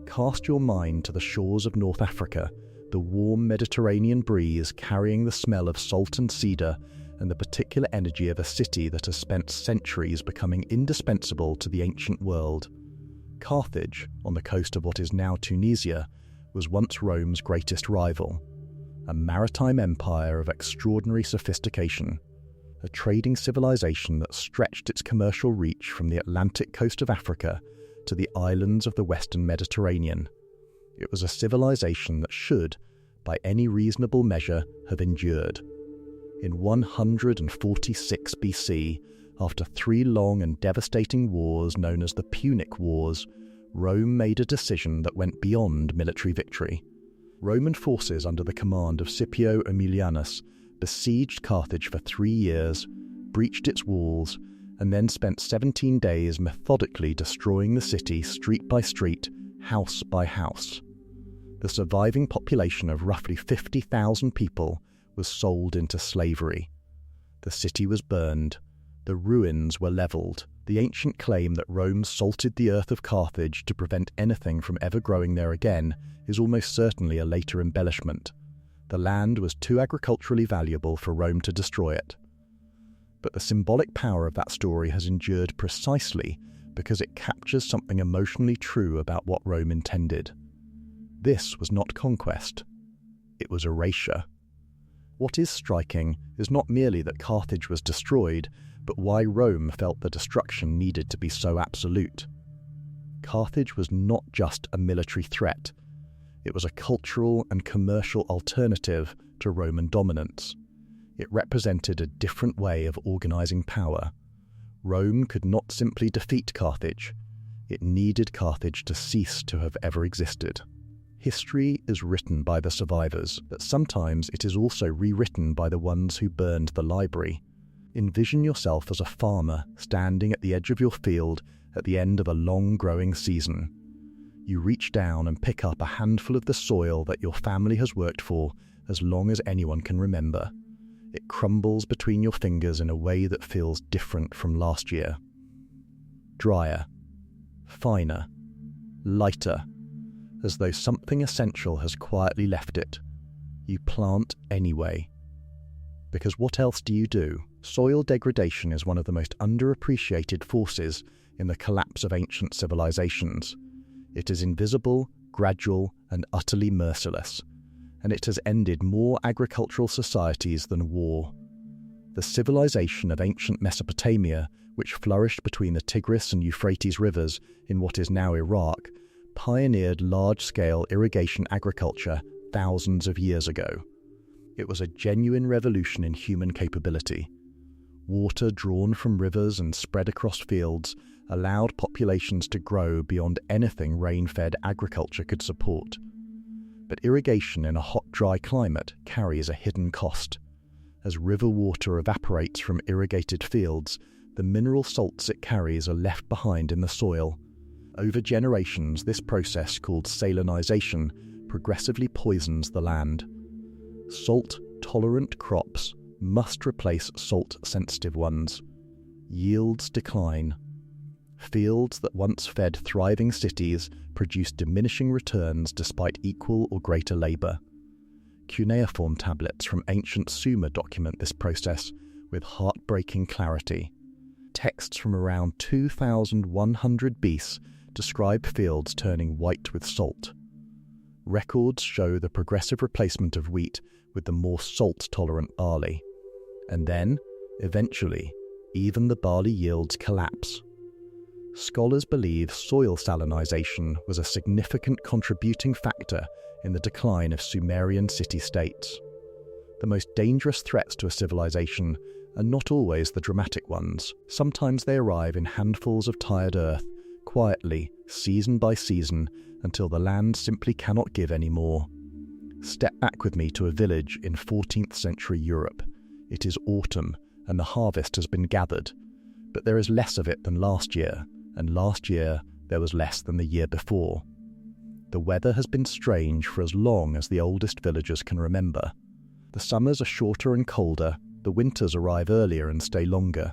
Cast your mind to the shores of North Africa, the warm Mediterranean breeze carrying the smell of salt and cedar and the particular energy of a city that has spent centuries becoming indispensable to the ancient world. Carthage, on the coast of what is now Tunisia, was once Rome's greatest rival. A maritime empire of extraordinary sophistication, a trading civilization that stretched its commercial reach from the Atlantic coast of Africa to the islands of the Western Mediterranean. It was a civilization that should, by any reasonable measure, have endured. In 146 BC, after 3 long and devastating wars known as the Punic Wars, Rome made a decision that went beyond military victory. Roman forces under the command of Scipio Aemilianus besieged Carthage for 3 years, breached its walls, and then spent 17 days methodically destroying the city street by street, house by house. The surviving population of roughly 50,000 people was sold into slavery. The city was burned. The ruins were levelled. The ancient claim that Rome salted the earth of Carthage to prevent anything from ever growing there again is almost certainly a later embellishment. The land was too agriculturally valuable for Rome to destroy it. But the symbolic power of that story has endured precisely because it captures something emotionally true about what Rome intended. This was not conquest. It was erasure. What is striking is not merely that Carthage was destroyed, but why Rome felt the destruction needed to be so absolute. Carthage was not just a military threat. It was a cultural and commercial alternative to Roman dominance. It represented a different way of organising power. Rome could not simply defeat Carthage. It needed Carthage to cease to have ever existed. History is written by the survivors, but sometimes it is also rewritten by the ones who burned the library. Envision yourself as a farmer standing at the edge of your field at the end of a long growing season. You reach down and pick up a handful of the soil that your family has worked for as long as anyone can remember. It crumbles between your fingers in a way that feels different from last year. Drier, finer, lighter, as though something essential has quietly left it. You plant anyway. Because what else do you do? Soil degradation is one of the most underappreciated forces in the collapse of ancient civilizations. It is invisible, gradual, and utterly merciless, and it has ended more agricultural societies than war. The civilization of ancient Mesopotamia, which flourished between the Tigris and Euphrates rivers in what is now Iraq, pioneered large-scale irrigation agriculture thousands of years ago. It was a genuine revolution in human capability. Water drawn from rivers and spread across fields allowed populations to grow beyond anything rain-fed agriculture could support. But irrigation in a hot, dry climate carries a hidden cost. As river water evaporates from irrigated fields, the mineral salts it carries are left behind in the soil. Over generations, this process, called salinization, progressively poisons the land. Salt-tolerant crops must replace salt-sensitive ones. Yields decline. Fields that once fed thriving cities produce diminishing returns despite equal or greater labour. Cuneiform tablets from ancient Sumer document this process with heartbreaking clarity. Texts from around 2100 BC describe fields turning white with salt. Records show the progressive replacement of wheat with the more salt-tolerant barley. And then, eventually, even the barley yields collapse. Scholars believe soil salinization was a significant contributing factor in the decline of Sumerian city-states. The most dangerous threats to a civilization are not always the dramatic ones. Sometimes they arrive in handfuls of tired earth, quietly, season by season, until the land simply cannot give any more. Step back with me to a village in 14th century Europe. It is autumn, and the harvest has been gathered, but there is less of it than last year, and last year there was less than the year before. The weather has been strange for as long as the oldest villagers can remember. The summers are shorter and colder, the winters arrive earlier and stay longer.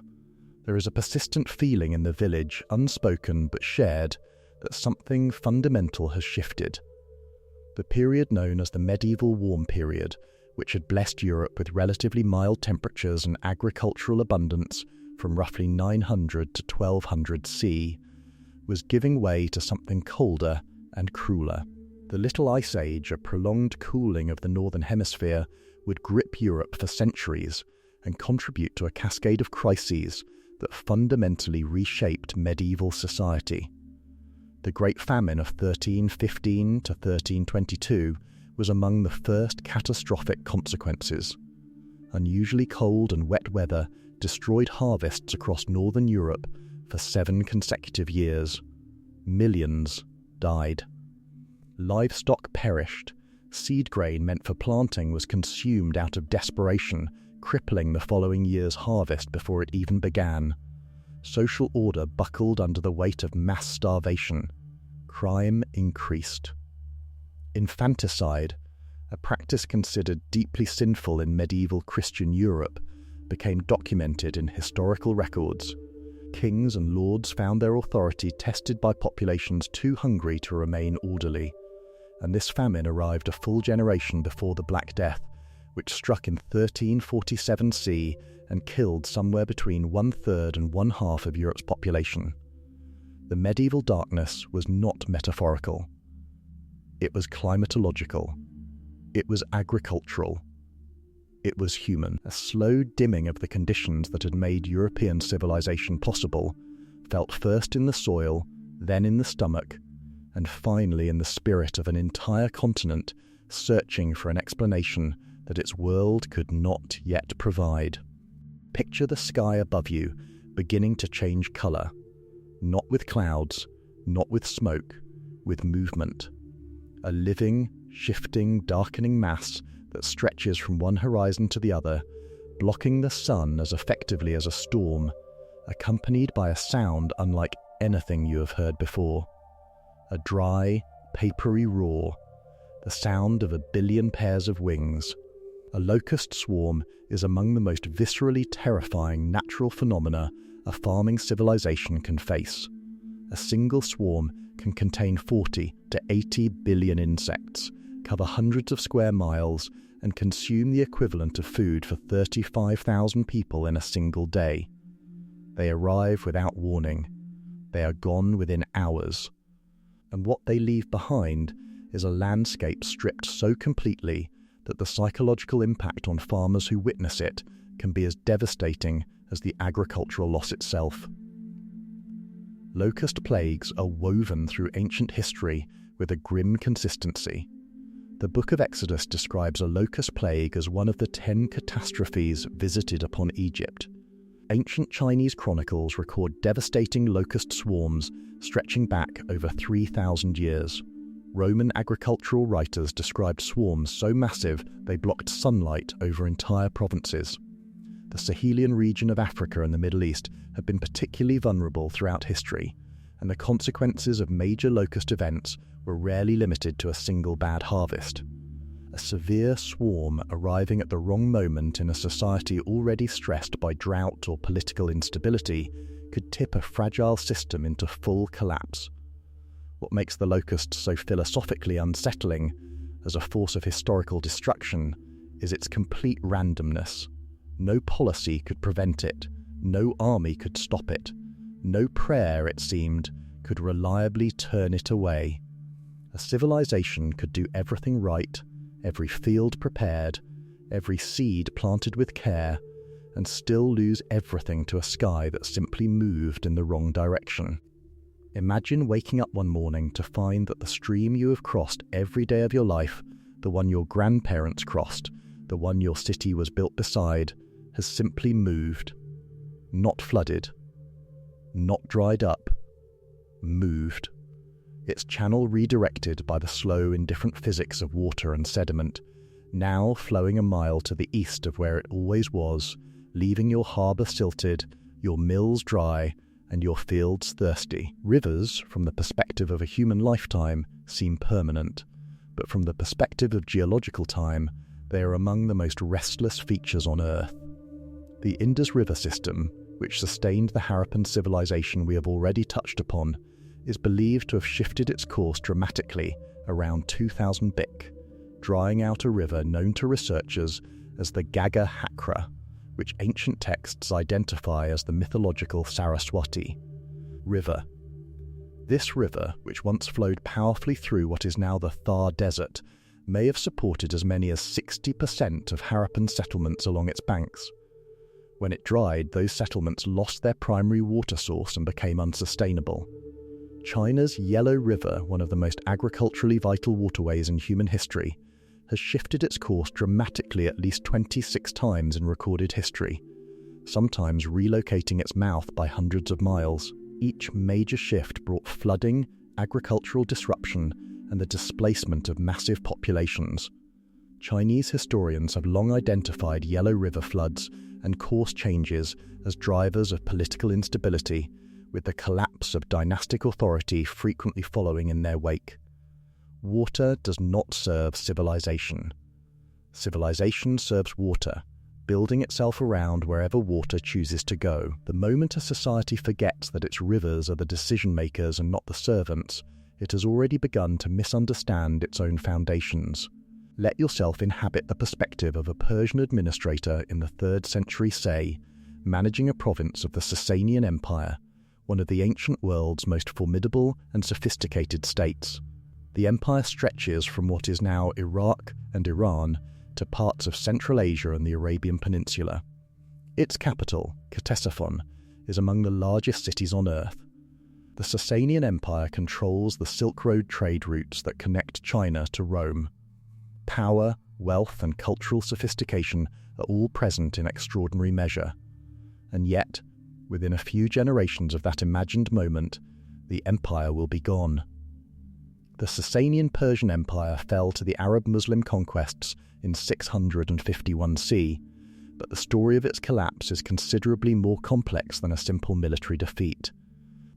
There is a persistent feeling in the village, unspoken but shared, that something fundamental has shifted. The period known as the medieval warm period, which had blessed Europe with relatively mild temperatures and agricultural abundance from roughly 900 to 1200 C, was giving way to something colder and crueler. The Little Ice Age, a prolonged cooling of the Northern Hemisphere, would grip Europe for centuries and contribute to a cascade of crises that fundamentally reshaped medieval society. The Great Famine of 1315 to 1322 was among the first catastrophic consequences. Unusually cold and wet weather destroyed harvests across northern Europe for 7 consecutive years. Millions died. Livestock perished, Seed grain meant for planting was consumed out of desperation, crippling the following year's harvest before it even began. Social order buckled under the weight of mass starvation. Crime increased. Infanticide, a practice considered deeply sinful in medieval Christian Europe, became documented in historical records. Kings and lords found their authority tested by populations too hungry to remain orderly, and this famine arrived a full generation before the Black Death, which struck in 1347 CE and killed somewhere between 1/3 and 1/2 of Europe's population. The medieval darkness was not metaphorical. It was climatological. It was agricultural. It was human. A slow dimming of the conditions that had made European civilization possible felt first in the soil, then in the stomach, and finally in the spirit of an entire continent searching for an explanation that its world could not yet provide. Picture the sky above you beginning to change colour, not with clouds, not with smoke, with movement. A living, shifting, darkening mass that stretches from one horizon to the other, blocking the sun as effectively as a storm, accompanied by a sound unlike anything you have heard before. A dry, papery roar, the sound of 1 billion pairs of wings. A locust swarm is among the most viscerally terrifying natural phenomena a farming civilization can face. A single swarm can contain 40 to 80 billion insects, cover hundreds of square miles, and consume the equivalent of food for 35,000 people in a single day. They arrive without warning. They are gone within hours. And what they leave behind is a landscape stripped so completely that the psychological impact on farmers who witness it can be as devastating as the agricultural loss itself. Locust plagues are woven through ancient history with a grim consistency. The Book of Exodus describes a locust plague as one of the 10 catastrophes visited upon Egypt. Ancient Chinese chronicles record devastating locust swarms stretching back over 3,000 years. Roman agricultural writers described swarms so massive they blocked sunlight over entire provinces. The Sahelian region of Africa and the Middle East have been particularly vulnerable throughout history, and the consequences of major locust events were rarely limited to a single bad harvest. A severe swarm arriving at the wrong moment in a society already stressed by drought or political instability could tip a fragile system into full collapse. What makes the locust so philosophically unsettling as a force of historical destruction is its complete randomness. No policy could prevent it, no army could stop it, no prayer, it seemed, could reliably turn it away. A civilization could do everything right, every field prepared, every seed planted with care, and still lose everything to a sky that simply moved in the wrong direction. Imagine waking up one morning to find that the stream you have crossed every day of your life, the one your grandparents crossed, the one your city was built beside, has simply moved. Not flooded. Not dried up. Moved. Its channel redirected by the slow, indifferent physics of water and sediment, now flowing a mile to the east of where it always was, leaving your harbour silted, your mills dry, and your fields thirsty. Rivers, from the perspective of a human lifetime, seem permanent, but from the perspective of geological time, they are among the most restless features on Earth. The Indus River system, which sustained the Harappan civilization we have already touched upon, is believed to have shifted its course dramatically around 2000 BC, drying out a river known to researchers as the Gaga Hakra, which ancient texts identify as the mythological Saraswati River. This river, which once flowed powerfully through what is now the Thar Desert, may have supported as many as 60% of Harappan settlements along its banks. When it dried, those settlements lost their primary water source and became unsustainable. China's Yellow River, one of the most agriculturally vital waterways in human history, has shifted its course dramatically at least 26 times in recorded history, sometimes relocating its mouth by hundreds of miles. Each major shift brought flooding, agricultural disruption, and the displacement of massive populations. Chinese historians have long identified Yellow River floods and course changes as drivers of political instability, with the collapse of dynastic authority frequently following in their wake. Water does not serve civilization. Civilization serves water, building itself around wherever water chooses to go. The moment a society forgets that its rivers are the decision-makers and not the servants, it has already begun to misunderstand its own foundations. Let yourself inhabit the perspective of a Persian administrator in the 3rd century Say, managing a province of the Sasanian Empire, one of the ancient world's most formidable and sophisticated states. The empire stretches from what is now Iraq and Iran to parts of Central Asia and the Arabian Peninsula. Its capital, Ctesiphon, is among the largest cities on Earth. The Sasanian Empire controls the Silk Road trade routes that connect China to Rome. Power, wealth, and cultural sophistication are all present in extraordinary measure. And yet, within a few generations of that imagined moment, the empire will be gone. The Sasanian Persian Empire fell to the Arab-Muslim conquests in 651 CE, but the story of its collapse is considerably more complex than a simple military defeat.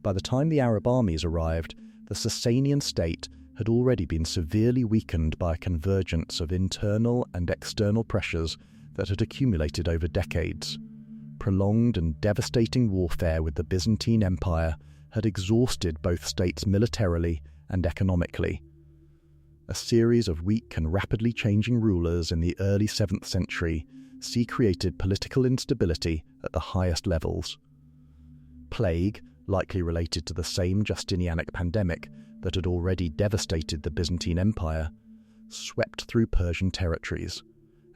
By the time the Arab armies arrived, the Sasanian state had already been severely weakened by a convergence of internal and external pressures that had accumulated over decades. Prolonged and devastating warfare with the Byzantine Empire had exhausted both states militarily and economically. A series of weak and rapidly changing rulers in the early 7th century created political instability at the highest levels. Plague, likely related to the same Justinianic pandemic that had already devastated the Byzantine Empire, swept through Persian territories,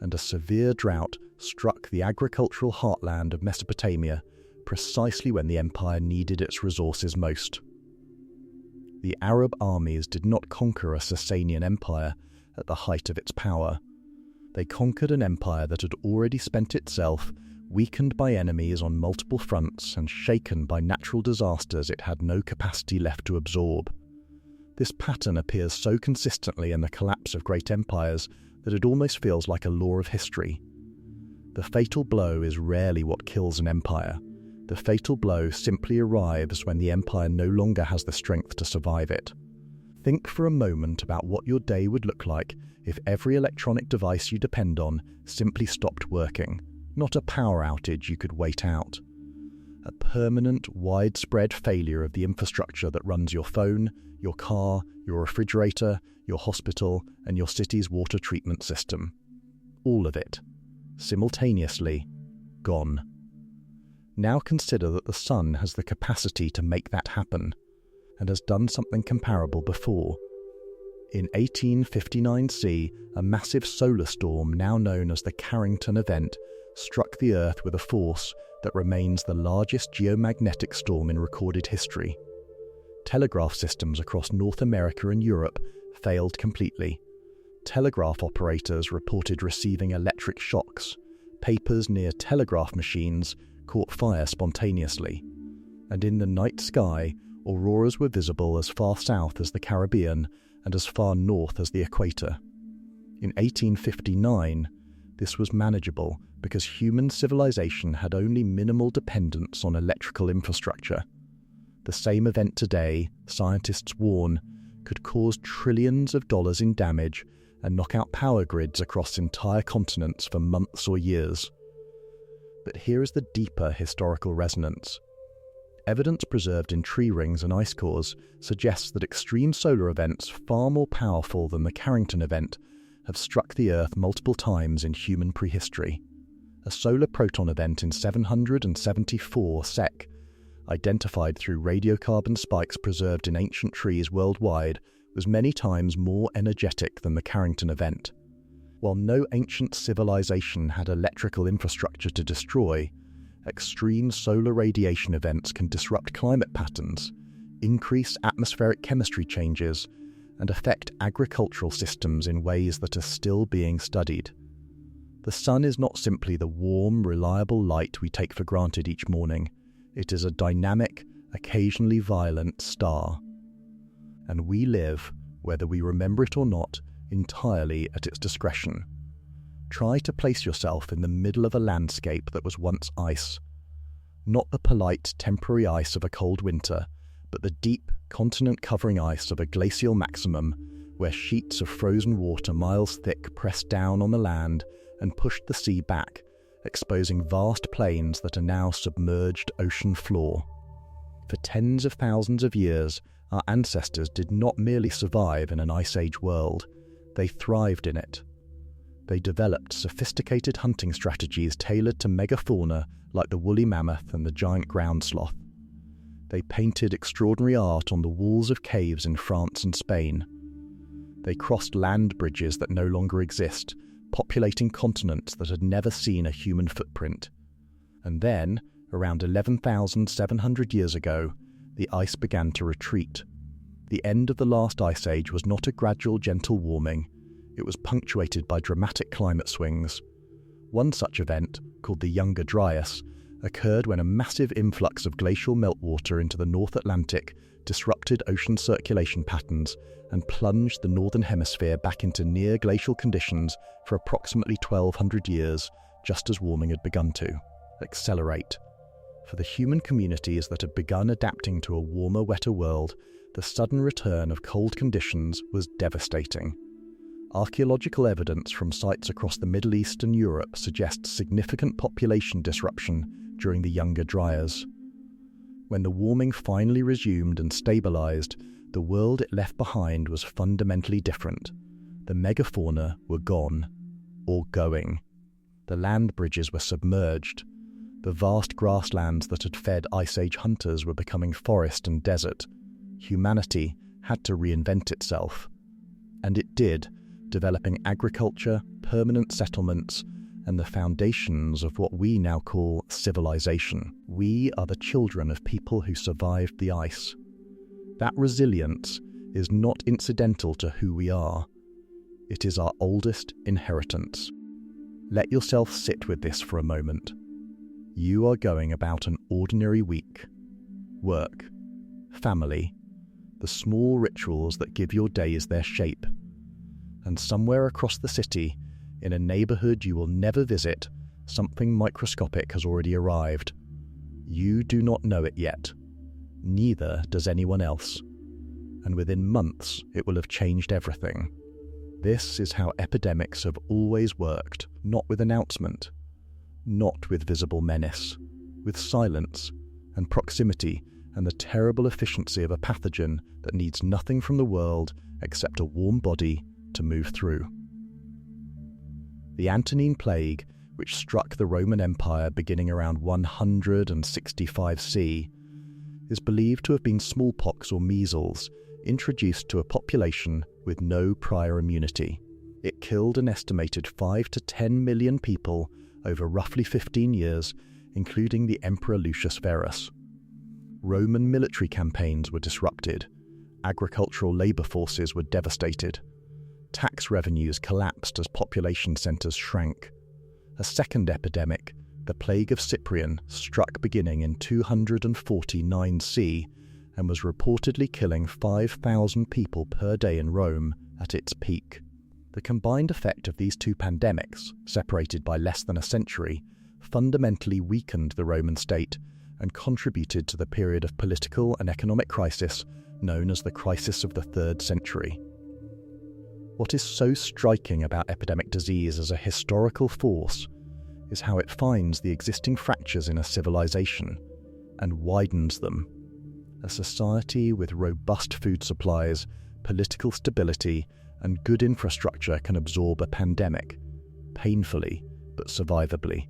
and a severe drought struck the agricultural heartland of Mesopotamia precisely when the empire needed its resources most. The Arab armies did not conquer a Sasanian empire at the height of its power. They conquered an empire that had already spent itself, weakened by enemies on multiple fronts and shaken by natural disasters it had no capacity left to absorb. This pattern appears so consistently in the collapse of great empires that it almost feels like a law of history. The fatal blow is rarely what kills an empire. The fatal blow simply arrives when the empire no longer has the strength to survive it. Think for a moment about what your day would look like if every electronic device you depend on simply stopped working, not a power outage you could wait out. A permanent, widespread failure of the infrastructure that runs your phone, your car, your refrigerator, your hospital, and your city's water treatment system. All of it, simultaneously, gone. Now consider that the sun has the capacity to make that happen, and has done something comparable before. In 1859 CE, a massive solar storm, now known as the Carrington event, struck the Earth with a force that remains the largest geomagnetic storm in recorded history. Telegraph systems across North America and Europe failed completely. Telegraph operators reported receiving electric shocks. Papers near telegraph machines caught fire spontaneously. And in the night sky, auroras were visible as far south as the Caribbean and as far north as the equator. In 1859, this was manageable because human civilization had only minimal dependence on electrical infrastructure. The same event today, scientists warn, could cause trillions of dollars in damage and knock out power grids across entire continents for months or years. But here is the deeper historical resonance. Evidence preserved in tree rings and ice cores suggests that extreme solar events far more powerful than the Carrington event have struck the Earth multiple times in human prehistory. A solar proton event in 774 SEC, identified through radiocarbon spikes preserved in ancient trees worldwide, was many times more energetic than the Carrington event. While no ancient civilization had electrical infrastructure to destroy, extreme solar radiation events can disrupt climate patterns, increase atmospheric chemistry changes, and affect agricultural systems in ways that are still being studied. The sun is not simply the warm, reliable light we take for granted each morning. It is a dynamic, occasionally violent star. And we live whether we remember it or not, entirely at its discretion. Try to place yourself in the middle of a landscape that was once ice. Not the polite, temporary ice of a cold winter, but the deep, continent-covering ice of a glacial maximum, where sheets of frozen water miles thick pressed down on the land and pushed the sea back, exposing vast plains that are now submerged ocean floor. For tens of thousands of years, our ancestors did not merely survive in an Ice Age world, they thrived in it. They developed sophisticated hunting strategies tailored to megafauna like the woolly mammoth and the giant ground sloth. They painted extraordinary art on the walls of caves in France and Spain. They crossed land bridges that no longer exist, populating continents that had never seen a human footprint. And then, around 11,700 years ago, the ice began to retreat. The end of the last ice age was not a gradual, gentle warming. It was punctuated by dramatic climate swings. One such event, called the Younger Dryas, occurred when a massive influx of glacial meltwater into the North Atlantic disrupted ocean circulation patterns and plunged the Northern Hemisphere back into near-glacial conditions for approximately 1,200 years, just as warming had begun to accelerate. For the human communities that had begun adapting to a warmer, wetter world, the sudden return of cold conditions was devastating. Archaeological evidence from sites across the Middle East and Europe suggests significant population disruption during the Younger Dryas. When the warming finally resumed and stabilized, the world it left behind was fundamentally different. The megafauna were gone, or going. The land bridges were submerged. The vast grasslands that had fed Ice Age hunters were becoming forest and desert. Humanity had to reinvent itself. And it did, developing agriculture, permanent settlements, and the foundations of what we now call civilization. We are the children of people who survived the ice. That resilience is not incidental to who we are. It is our oldest inheritance. Let yourself sit with this for a moment. You are going about an ordinary week. Work, family, the small rituals that give your days their shape. And somewhere across the city, in a neighborhood you will never visit, something microscopic has already arrived. You do not know it yet. Neither does anyone else. And within months, it will have changed everything. This is how epidemics have always worked, not with announcement, not with visible menace, with silence and proximity and the terrible efficiency of a pathogen that needs nothing from the world except a warm body to move through. The Antonine Plague, which struck the Roman Empire beginning around 165 C, is believed to have been smallpox or measles introduced to a population with no prior immunity. It killed an estimated 5 to 10 million people over roughly 15 years, including the Emperor Lucius Verus. Roman military campaigns were disrupted. Agricultural labour forces were devastated. Tax revenues collapsed as population centres shrank. A second epidemic, the Plague of Cyprian, struck beginning in 249 C and was reportedly killing 5,000 people per day in Rome at its peak. The combined effect of these two pandemics, separated by less than a century, fundamentally weakened the Roman state and contributed to the period of political and economic crisis known as the Crisis of the 3rd Century. What is so striking about epidemic disease as a historical force is how it finds the existing fractures in a civilization and widens them. A society with robust food supplies, political stability, and good infrastructure can absorb a pandemic, painfully but survivably.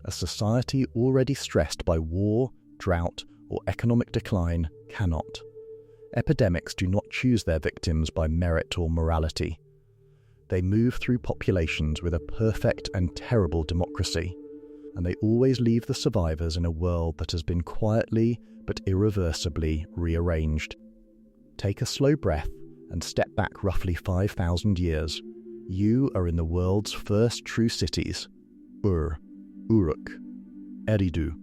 A society already stressed by war, drought, or economic decline cannot. Epidemics do not choose their victims by merit or morality. They move through populations with a perfect and terrible democracy, and they always leave the survivors in a world that has been quietly but irreversibly rearranged. Take a slow breath and step back roughly 5,000 years. You are in the world's first true cities, Ur, Uruk, Eridu.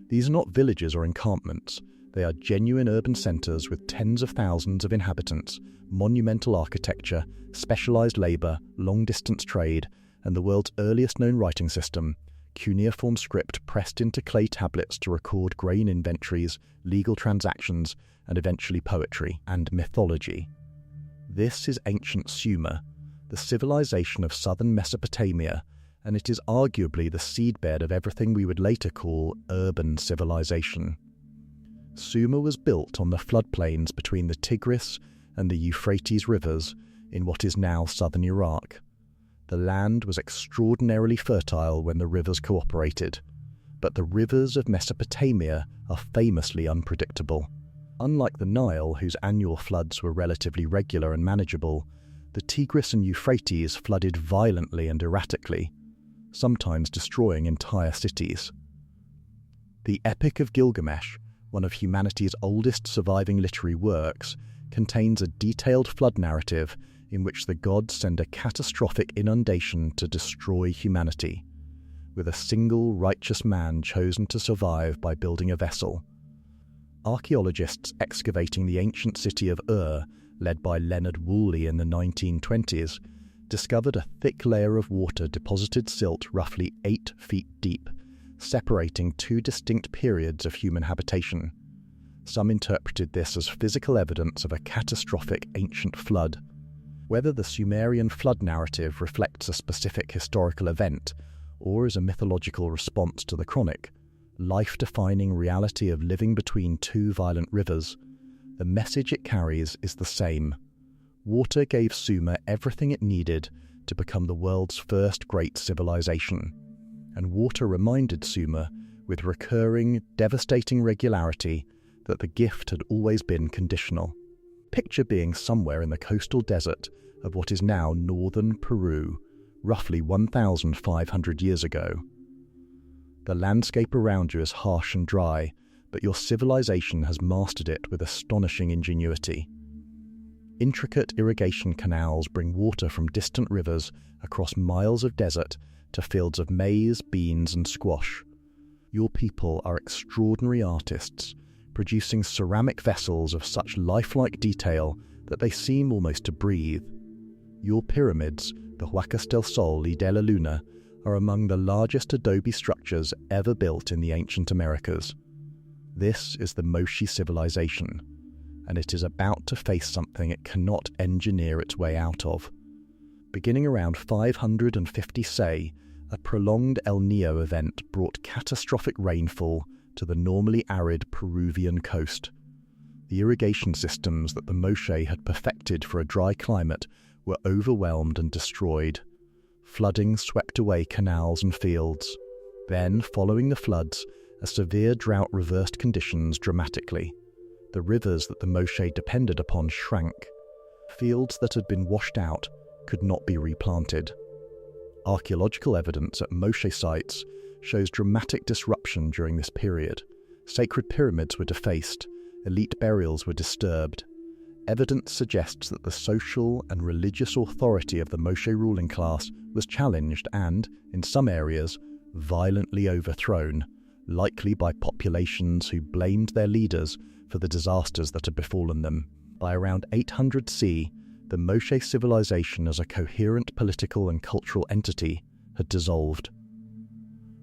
These are not villages or encampments. They are genuine urban centres with tens of thousands of inhabitants, monumental architecture, specialised labour, long-distance trade, and the world's earliest known writing system, cuneiform script pressed into clay tablets to record grain inventories, legal transactions, and eventually poetry and mythology. This is ancient Sumer, the civilization of southern Mesopotamia, and it is arguably the seedbed of everything we would later call urban civilization. Sumer was built on the floodplains between the Tigris and the Euphrates rivers in what is now southern Iraq. The land was extraordinarily fertile when the rivers cooperated, but the rivers of Mesopotamia are famously unpredictable. Unlike the Nile, whose annual floods were relatively regular and manageable, the Tigris and Euphrates flooded violently and erratically, sometimes destroying entire cities. The Epic of Gilgamesh, one of humanity's oldest surviving literary works, contains a detailed flood narrative in which the gods send a catastrophic inundation to destroy humanity, with a single righteous man chosen to survive by building a vessel. Archaeologists excavating the ancient city of Ur, led by Leonard Woolley in the 1920s, discovered a thick layer of water deposited silt roughly 8 feet deep, separating two distinct periods of human habitation. Some interpreted this as physical evidence of a catastrophic ancient flood. Whether the Sumerian flood narrative reflects a specific historical event or is a mythological response to the chronic, life-defining reality of living between two violent rivers, the message it carries is the same. Water gave Sumer everything it needed to become the world's first great civilization, and water reminded Sumer, with recurring, devastating regularity, that the gift had always been conditional. Picture being somewhere in the coastal desert of what is now northern Peru, roughly 1,500 years ago. The landscape around you is harsh and dry, but your civilization has mastered it with astonishing ingenuity. Intricate irrigation canals bring water from distant rivers across miles of desert to fields of maize, beans, and squash. Your people are extraordinary artists, producing ceramic vessels of such lifelike detail that they seem almost to breathe. Your pyramids, the Huacas del Sol y de la Luna, are among the largest adobe structures ever built in the ancient Americas. This is the Moshi civilization, and it is about to face something it cannot engineer its way out of. Beginning around 550 say, a prolonged El Niño event brought catastrophic rainfall to the normally arid Peruvian coast. The irrigation systems that the Moshe had perfected for a dry climate were overwhelmed and destroyed. Flooding swept away canals and fields. Then, following the floods, a severe drought reversed conditions dramatically. The rivers that the Moshe depended upon shrank. Fields that had been washed out could not be replanted. Archaeological evidence at Moshe sites shows dramatic disruption during this period. Sacred pyramids were defaced, elite burials were disturbed. Evidence suggests that the social and religious authority of the Moshe ruling class was challenged and, in some areas, violently overthrown, likely by populations who blamed their leaders for the disasters that had befallen them. By around 800 CE, the Moshe civilization as a coherent political and cultural entity had dissolved.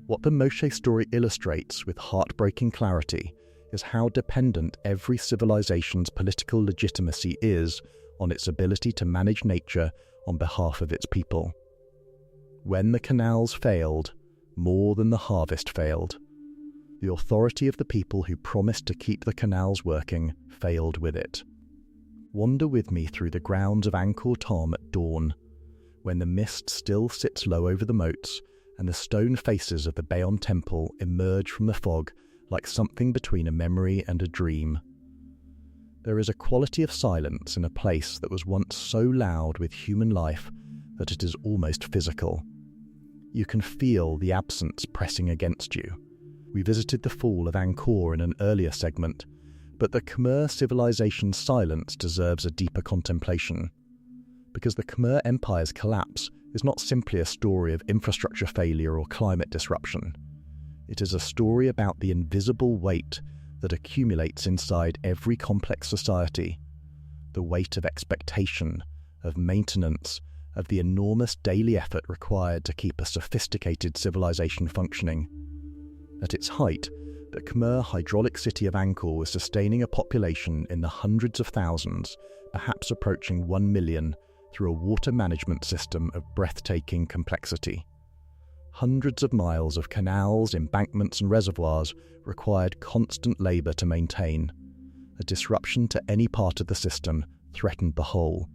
What the Moshe story illustrates with heartbreaking clarity is how dependent every civilization's political legitimacy is on its ability to manage nature on behalf of its people. When the canals failed, more than the harvest failed. The authority of the people who promised to keep the canals working failed with it. Wander with me through the grounds of Angkor Thom at dawn, when the mist still sits low over the moats and the stone faces of the Bayon Temple emerge from the fog like something between a memory and a dream. There is a quality of silence in a place that was once so loud with human life that it is almost physical. You can feel the absence pressing against you. We visited the fall of Angkor in an earlier segment, but the Khmer civilization's silence deserves a deeper contemplation, because the Khmer Empire's collapse is not simply a story of infrastructure failure or climate disruption. It is a story about the invisible weight that accumulates inside every complex society, the weight of expectation, of maintenance, of the enormous daily effort required to keep a sophisticated civilization functioning. At its height, the Khmer hydraulic city of Angkor was sustaining a population in the hundreds of thousands, perhaps approaching 1 million, through a water management system of breathtaking complexity. Hundreds of miles of canals, embankments and reservoirs required constant labour to maintain. A disruption to any part of the system threatened the whole.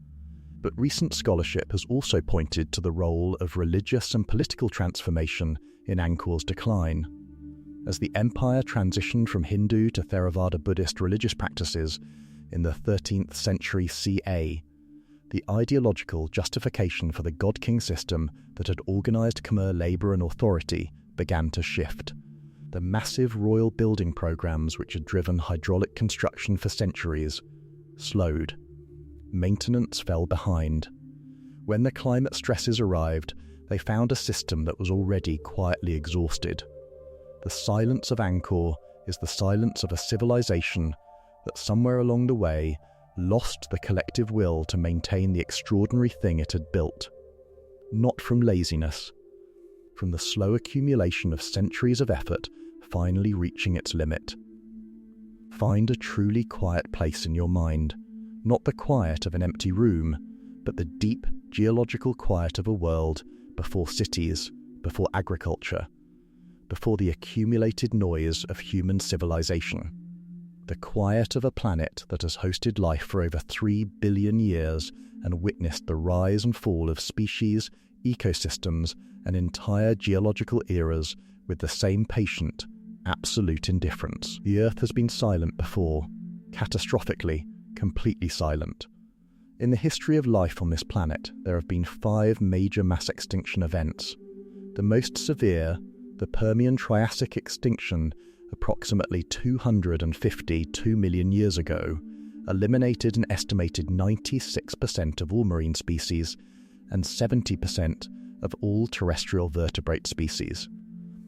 But recent scholarship has also pointed to the role of religious and political transformation in Angkor's decline. As the empire transitioned from Hindu to Theravada Buddhist religious practices in the 13th century CA, the ideological justification for the God-King system that had organised Khmer labour and authority began to shift. The massive royal building programmes which had driven hydraulic construction for centuries slowed. Maintenance fell behind. When the climate stresses arrived, they found a system that was already quietly exhausted. The silence of Angkor is the silence of a civilization that somewhere along the way lost the collective will to maintain the extraordinary thing it had built. Not from laziness, from the slow accumulation of centuries of effort finally reaching its limit. Find a truly quiet place in your mind, not the quiet of an empty room, but the deep geological quiet of a world before cities, before agriculture, before the accumulated noise of human civilization. The quiet of a planet that has hosted life for over 3 billion years and witnessed the rise and fall of species, ecosystems, and entire geological eras with the same patient, absolute indifference. The Earth has been silent before, catastrophically, completely silent. In the history of life on this planet, there have been 5 major mass extinction events. The most severe, the Permian-Triassic extinction, approximately 252 million years ago, eliminated an estimated 96% of all marine species and 70% of all terrestrial vertebrate species.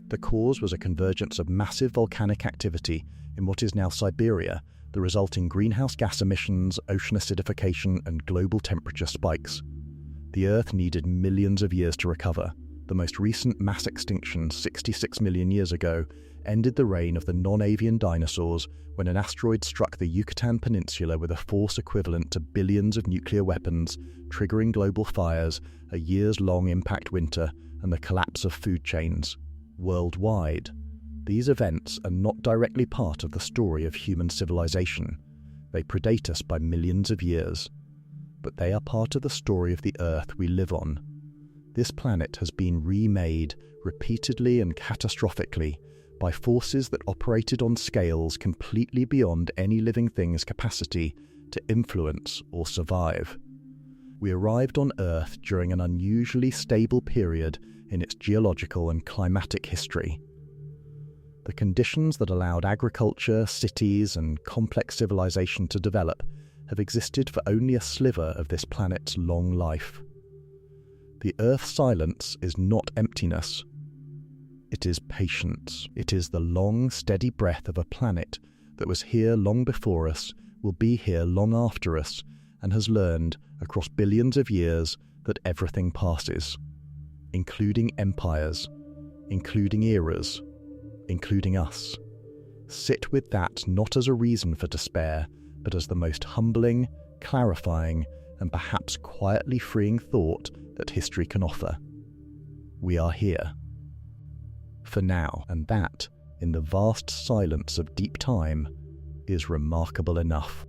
The cause was a convergence of massive volcanic activity in what is now Siberia, the resulting greenhouse gas emissions, ocean acidification, and global temperature spikes. The Earth needed millions of years to recover. The most recent mass extinction, 66 million years ago, ended the reign of the non-avian dinosaurs when an asteroid struck the Yucatan Peninsula with a force equivalent to billions of nuclear weapons, triggering global fires, a years-long impact winter, and the collapse of food chains. Worldwide, these events are not directly part of the story of human civilization. They predate us by millions of years. But they are part of the story of the Earth we live on. This planet has been remade repeatedly and catastrophically by forces that operated on scales completely beyond any living thing's capacity to influence or survive. We arrived on Earth during an unusually stable period in its geological and climatic history. The conditions that allowed agriculture, cities, and complex civilization to develop have existed for only a sliver of this planet's long life. The Earth's silence is not emptiness. It is patience. It is the long, steady breath of a planet that was here long before us, will be here long after us, and has learned, across billions of years, that everything passes, including empires, including eras, including us. Sit with that not as a reason for despair, but as the most humbling, clarifying, and perhaps quietly freeing thought that history can offer. We are here. For now, and that, in the vast silence of deep time, is remarkable enough.